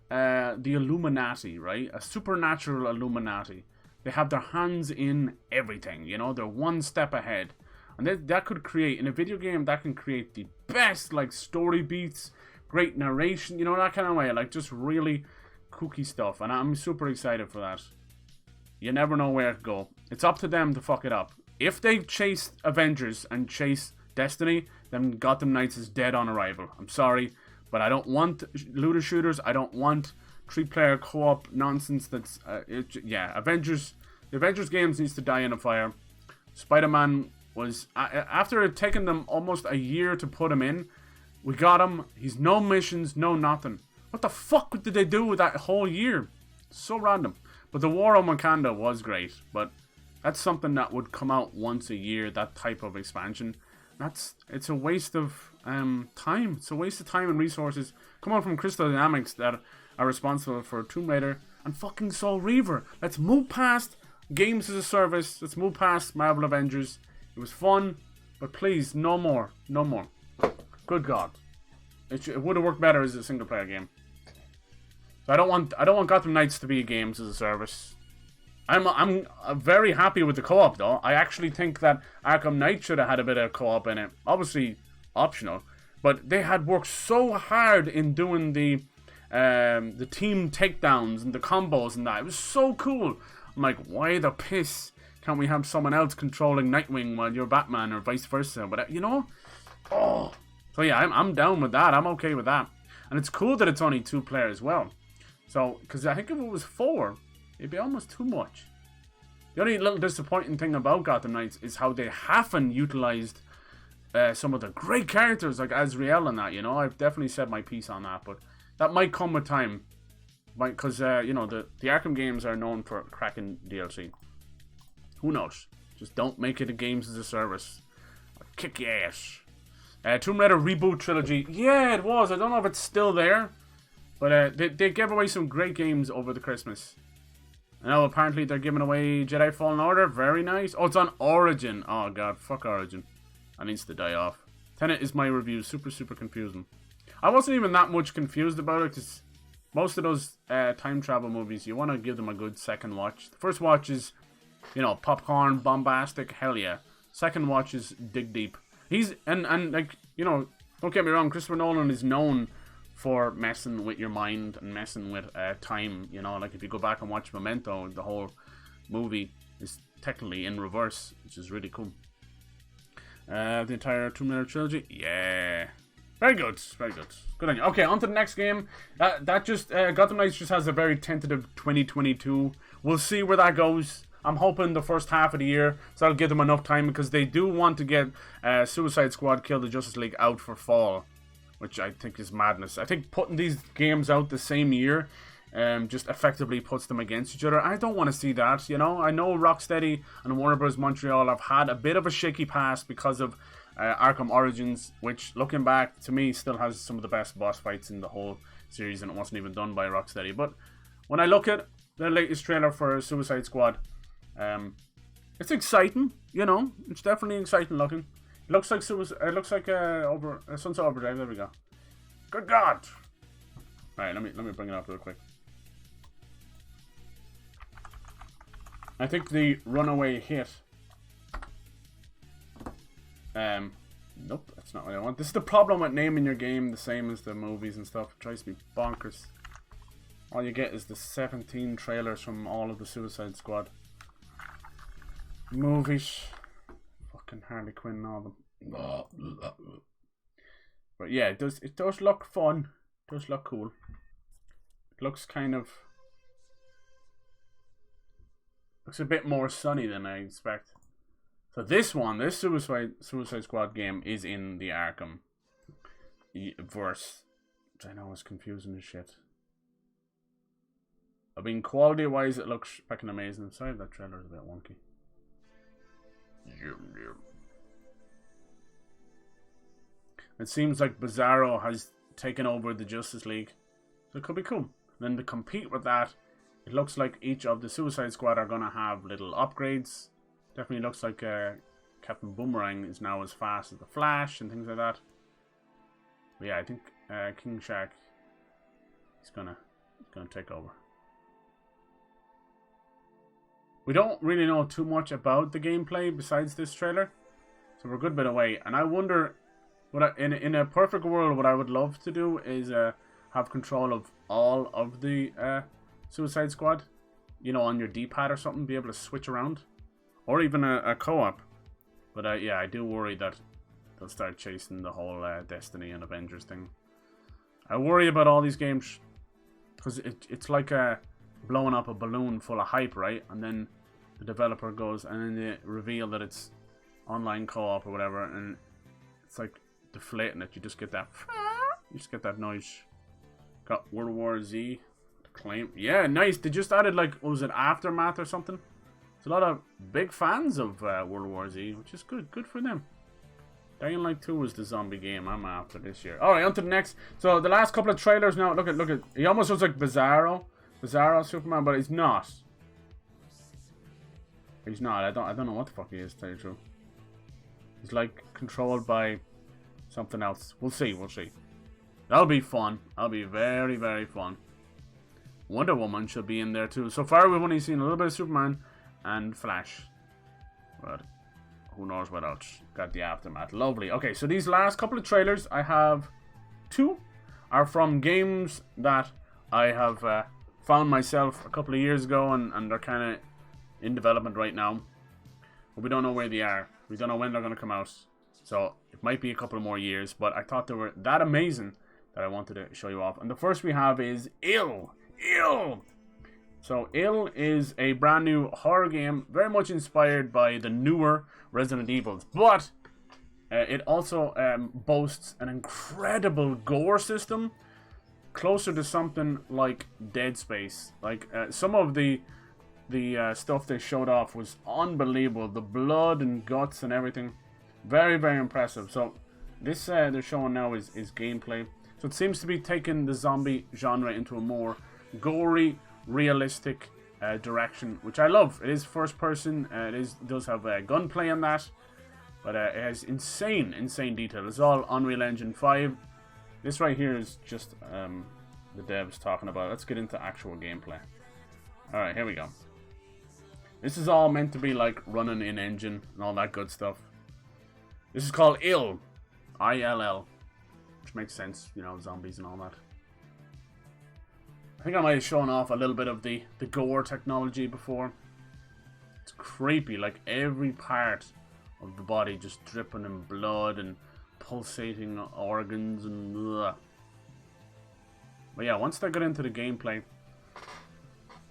[SPEAKER 1] the Illuminati, right? A supernatural Illuminati. They have their hands in everything. They're one step ahead. And that could create, in a video game, that can create the best, story beats, great narration, that kind of way. Just really kooky stuff. And I'm super excited for that. You never know where to go. It's up to them to fuck it up. If they chase Avengers and chase Destiny, then Gotham Knights is dead on arrival. I'm sorry, but I don't want looter shooters. I don't want 3-player co-op nonsense. The Avengers games needs to die in a fire. Spider-Man was, after it taken them almost a year to put him in, we got him. He's no missions, no nothing. What the fuck did they do with that whole year? So random. But the War on Wakanda was great. But that's something that would come out once a year, that type of expansion. It's a waste of time. It's a waste of time and resources. Come on from Crystal Dynamics that are responsible for Tomb Raider and fucking Soul Reaver. Let's move past games as a service. Let's move past Marvel Avengers. It was fun, but please, no more. No more. Good God. It would have worked better as a single player game. So I don't want Gotham Knights to be games as a service. I'm very happy with the co-op though. I actually think that Arkham Knight should have had a bit of co-op in it. Obviously optional, but they had worked so hard in doing the team takedowns and the combos and that. It was so cool. I'm like, why the piss can't we have someone else controlling Nightwing while you're Batman or vice versa? But you know, oh. So yeah, I'm down with that. I'm okay with that. And it's cool that it's only 2 players as well. So, because I think if it was 4, it'd be almost too much. The only little disappointing thing about Gotham Knights is how they haven't utilized some of the great characters like Azrael and that, you know. I've definitely said my piece on that, but that might come with time. Because, you know, the Arkham games are known for cracking DLC. Who knows? Just don't make it a games as a service. I'll kick your ass. Tomb Raider Reboot Trilogy. Yeah, it was. I don't know if it's still there. But they gave away some great games over the Christmas. I know apparently they're giving away Jedi Fallen Order. Very nice. Oh, it's on Origin. Oh, God. Fuck Origin. That needs to die off. Tenet is my review. Super, super confusing. I wasn't even that much confused about it. Because most of those time travel movies, you want to give them a good second watch. The first watch is, you know, popcorn, bombastic. Hell yeah. Second watch is dig deep. He's, and like, you know, don't get me wrong, Christopher Nolan is known for messing with your mind and messing with time, you know, like if you go back and watch Memento, the whole movie is technically in reverse, which is really cool. The entire Tomb Raider trilogy, yeah. Very good, very good. Good on you. Okay, on to the next game. Gotham Knights just has a very tentative 2022. We'll see where that goes. I'm hoping the first half of the year, so that'll give them enough time because they do want to get Suicide Squad Kill the Justice League out for fall, which I think is madness. I think putting these games out the same year just effectively puts them against each other. I don't want to see that, you know. I know Rocksteady and Warner Bros. Montreal have had a bit of a shaky past because of Arkham Origins, which, looking back, to me, still has some of the best boss fights in the whole series, and it wasn't even done by Rocksteady. But when I look at the latest trailer for Suicide Squad, it's exciting, you know. It's definitely exciting looking. It looks like Sunset Overdrive. There we go. Good God! All right, let me bring it up real quick. I think the runaway hit. Nope, that's not what I want. This is the problem with naming your game the same as the movies and stuff. It drives me bonkers. All you get is the 17 trailers from all of the Suicide Squad movies. Fucking Harley Quinn and all them. But yeah, it does look fun. It does look cool. It looks kind of, looks a bit more sunny than I expect. So this Suicide Squad game is in the Arkham verse, which I know is confusing as shit. I mean, quality wise it looks fucking amazing. Sorry, that trailer is a bit wonky. It seems like Bizarro has taken over the Justice League, so it could be cool. And then to compete with that, it looks like each of the Suicide Squad are gonna have little upgrades. Definitely looks like Captain Boomerang is now as fast as the Flash and things like that. But yeah, I think King Shark is gonna take over. We don't really know too much about the gameplay besides this trailer, so we're a good bit away. And I wonder, in a perfect world, what I would love to do is have control of all of the Suicide Squad. You know, on your D-pad or something, be able to switch around, or even a co-op. But yeah, I do worry that they'll start chasing the whole Destiny and Avengers thing. I worry about all these games because it's like blowing up a balloon full of hype, right? And then the developer goes, and then they reveal that it's online co-op or whatever, and it's like deflating it. You just get that. You just get that noise. Got World War Z to claim. Yeah, nice. They just added, like, what was it, Aftermath or something? There's a lot of big fans of World War Z, which is good. Good for them. Dying Light 2 was the zombie game I'm after this year. Alright, on to the next. So, the last couple of trailers now. Look at. He almost looks like Bizarro Superman, but he's not. He's not. I don't know what the fuck he is, to tell you the truth. He's, like, controlled by something else. We'll see. That'll be fun. That'll be very, very fun. Wonder Woman should be in there too. So far we've only seen a little bit of Superman and Flash. But who knows what else. Got the Aftermath. Lovely. Okay, so these last couple of trailers, I have 2, are from games that I have found myself a couple of years ago, and they're kind of in development right now. But we don't know where they are. We don't know when they're going to come out. So it might be a couple of more years, but I thought they were that amazing that I wanted to show you off. And the first we have is Ill. So Ill is a brand new horror game, very much inspired by the newer Resident Evils, but it also boasts an incredible gore system, closer to something like Dead Space. Like some of the stuff they showed off was unbelievable. The blood and guts and everything, very, very impressive. So this they're showing now is gameplay. So it seems to be taking the zombie genre into a more gory, realistic direction, which I love. It is first person. It does have gunplay in that, but it has insane detail. It's all Unreal Engine 5. This right here is just the devs talking about it. Let's get into actual gameplay. All right, here we go. This is all meant to be like running in engine and all that good stuff. This is called Ill, I-L-L. Which makes sense, you know, zombies and all that. I think I might have shown off a little bit of the gore technology before. It's creepy, like every part of the body just dripping in blood and pulsating organs and ugh. But yeah, once they got into the gameplay,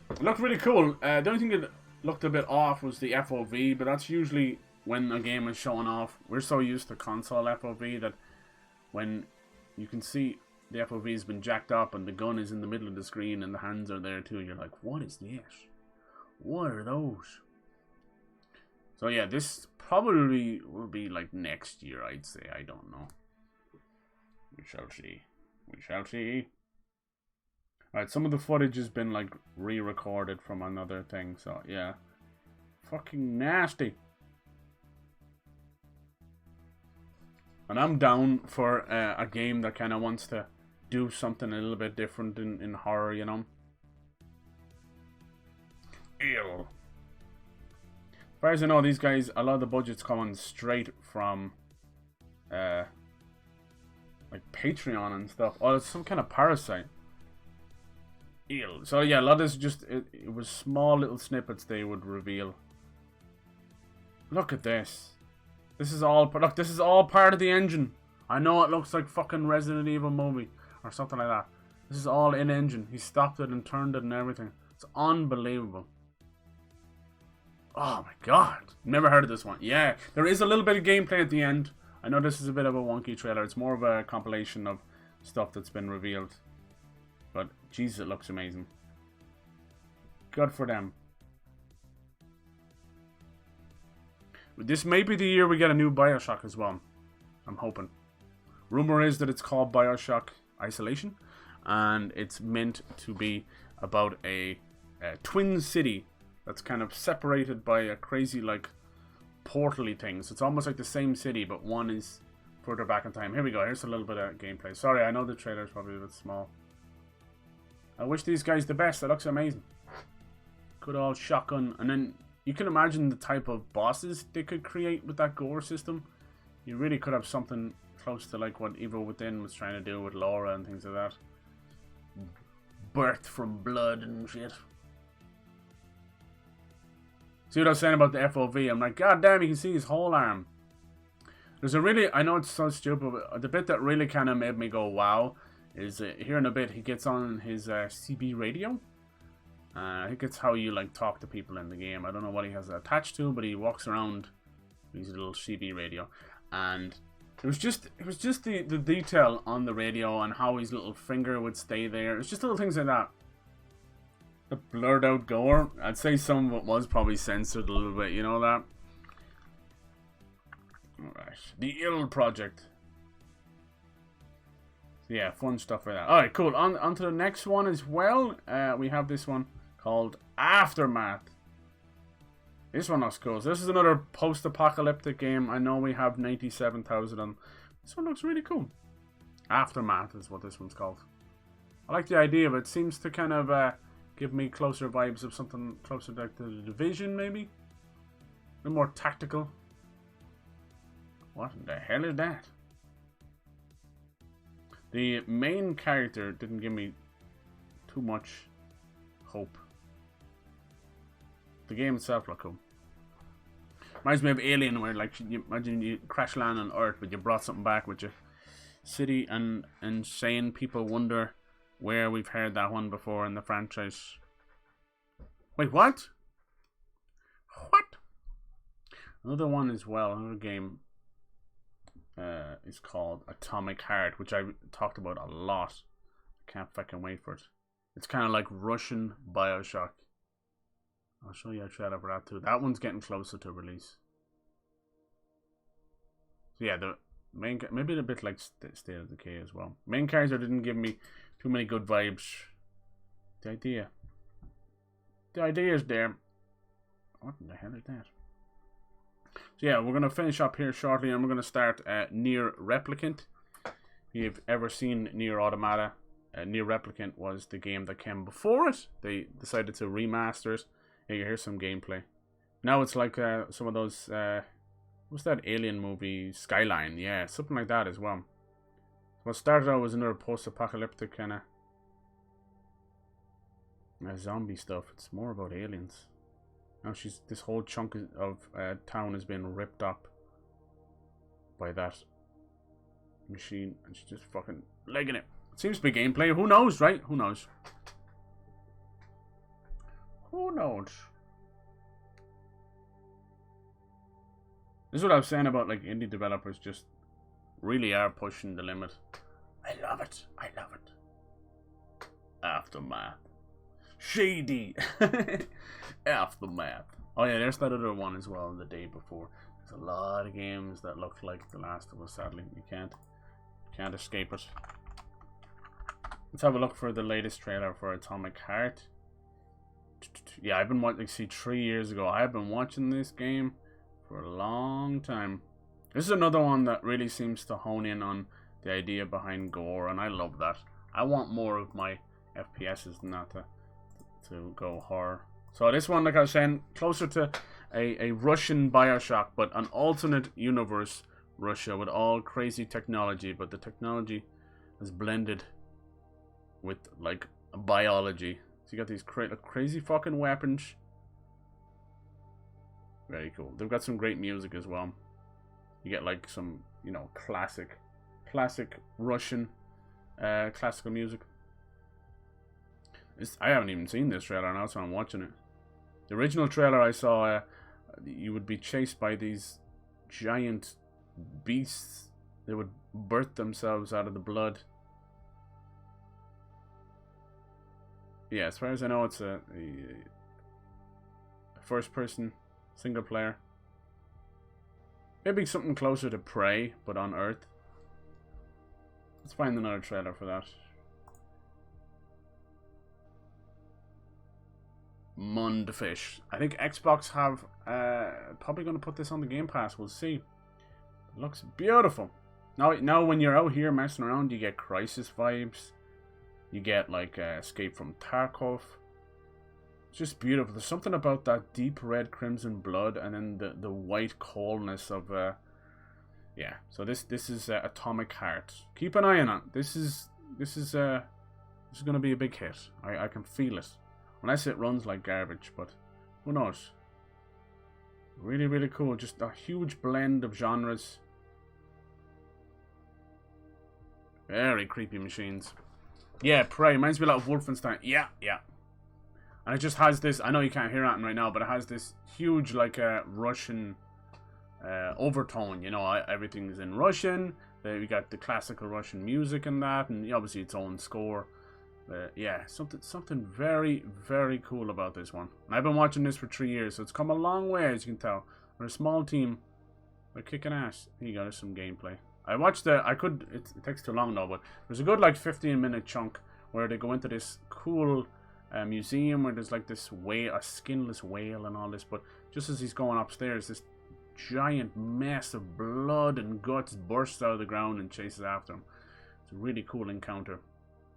[SPEAKER 1] it looked really cool. The only thing that looked a bit off was the FOV, but that's usually when a game is showing off. We're so used to console FOV that when you can see the FOV has been jacked up and the gun is in the middle of the screen and the hands are there too, you're like, what is this? What are those? So yeah, this probably will be like next year, I'd say. I don't know. We shall see. We shall see. Alright, some of the footage has been like re-recorded from another thing, so yeah. Fucking nasty. And I'm down for a game that kind of wants to do something a little bit different in horror, you know. Ew. As far as I know, these guys, a lot of the budget's coming straight from like Patreon and stuff. Oh, it's some kind of Parasite. Ew. So yeah, a lot of this just, it was small little snippets they would reveal. Look at this. This is all, look, this is all part of the engine. I know it looks like fucking Resident Evil movie or something like that. This is all in engine. He stopped it and turned it and everything. It's unbelievable. Oh my god. Never heard of this one. Yeah, there is a little bit of gameplay at the end. I know this is a bit of a wonky trailer. It's more of a compilation of stuff that's been revealed. But Jesus, it looks amazing. Good for them. This may be the year we get a new Bioshock as well. I'm hoping. Rumor is that it's called Bioshock Isolation, and it's meant to be about a twin city that's kind of separated by a crazy, like, portal-y thing. So it's almost like the same city, but one is further back in time. Here we go. Here's a little bit of gameplay. Sorry, I know the trailer's probably a bit small. I wish these guys the best. That looks amazing. Good old shotgun. And then you can imagine the type of bosses they could create with that gore system. You really could have something close to like what Evil Within was trying to do with Laura and things like that. Birth from blood and shit. See what I was saying about the FOV? I'm like, god damn, you can see his whole arm. There's a really, I know it's so stupid, but the bit that really kind of made me go wow is here in a bit he gets on his CB radio. I think it's how you like talk to people in the game. I don't know what he has attached to, but he walks around with his little CB radio, and it was just the detail on the radio and how his little finger would stay there. It's just little things like that. The blurred out gore. I'd say some of it was probably censored a little bit. You know that. All right, the Ill Project. Yeah, fun stuff like that. All right, cool. On to the next one as well. We have this one called Aftermath. This one looks cool. So this is another post-apocalyptic game. I know we have 97,000 on. This one looks really cool. Aftermath is what this one's called. I like the idea of it. Seems to kind of give me closer vibes of something closer to like the Division, maybe. A little more tactical. What the hell is that? The main character didn't give me too much hope. The game itself looked cool. Reminds me of Alien, where like you imagine you crash land on Earth, but you brought something back with you. City and insane people wonder where we've heard that one before in the franchise. Wait, what? What? Another one as well. Another game is called Atomic Heart, which I talked about a lot. I can't fucking wait for it. It's kind of like Russian Bioshock. I'll show you a trailer for that too. That one's getting closer to release. So yeah, the main, maybe a bit like State of Decay as well. Main character didn't give me too many good vibes. The idea is there. What in the hell is that? So yeah, we're going to finish up here shortly, and we're going to start Nier Replicant. If you've ever seen Nier Automata, Nier Replicant was the game that came before it. They decided to remaster it. Yeah, here's some gameplay. Now it's like some of those, what's that alien movie, Skyline? Yeah, something like that as well. What started out was another post-apocalyptic kind of zombie stuff. It's more about aliens. Now this whole chunk of town has been ripped up by that machine, and she's just fucking legging it. It seems to be gameplay. Who knows, right? Who knows? Who knows? This is what I was saying about like indie developers just really are pushing the limit. I love it. I love it. Aftermath. Shady. Aftermath. Oh yeah, there's that other one as well the day before. There's a lot of games that look like The Last of Us, sadly. You can't escape it. Let's have a look for the latest trailer for Atomic Heart. Yeah, I've been watching, see, 3 years ago. I've been watching this game for a long time. This is another one that really seems to hone in on the idea behind gore, and I love that. I want more of my FPSs than that to go horror. So this one, like I was saying, closer to a Russian Bioshock, but an alternate universe Russia with all crazy technology, but the technology is blended with like biology. So you got these crazy fucking weapons. Very cool. They've got some great music as well. You get like some, you know, classic Russian classical music. I haven't even seen this trailer now, so I'm watching it. The original trailer I saw, you would be chased by these giant beasts. They would birth themselves out of the blood. Yeah, as far as I know, it's a first-person, single-player. Maybe something closer to Prey, but on Earth. Let's find another trailer for that. Mundfish. I think Xbox have probably going to put this on the Game Pass. We'll see. It looks beautiful. Now when you're out here messing around, you get Crisis vibes. You get like Escape from Tarkov. It's just beautiful. There's something about that deep red crimson blood, and then the white coldness of yeah. So this is Atomic Heart. Keep an eye on it. This is going to be a big hit. I can feel it. Unless it runs like garbage, but who knows? Really, really cool. Just a huge blend of genres. Very creepy machines. Yeah, Prey. Reminds me a lot of Wolfenstein. Yeah. And it just has this, I know you can't hear anything right now, but it has this huge, like, Russian overtone, you know, everything's in Russian. We got the classical Russian music in that, and obviously its own score. Yeah, something very, very cool about this one. And I've been watching this for 3 years, so it's come a long way, as you can tell. We're a small team. We're kicking ass. Here you go, there's some gameplay. I watched it takes too long though, but there's a good like 15-minute chunk where they go into this cool museum where there's like this whale, a skinless whale and all this, but just as he's going upstairs, this giant mess of blood and guts bursts out of the ground and chases after him. It's a really cool encounter.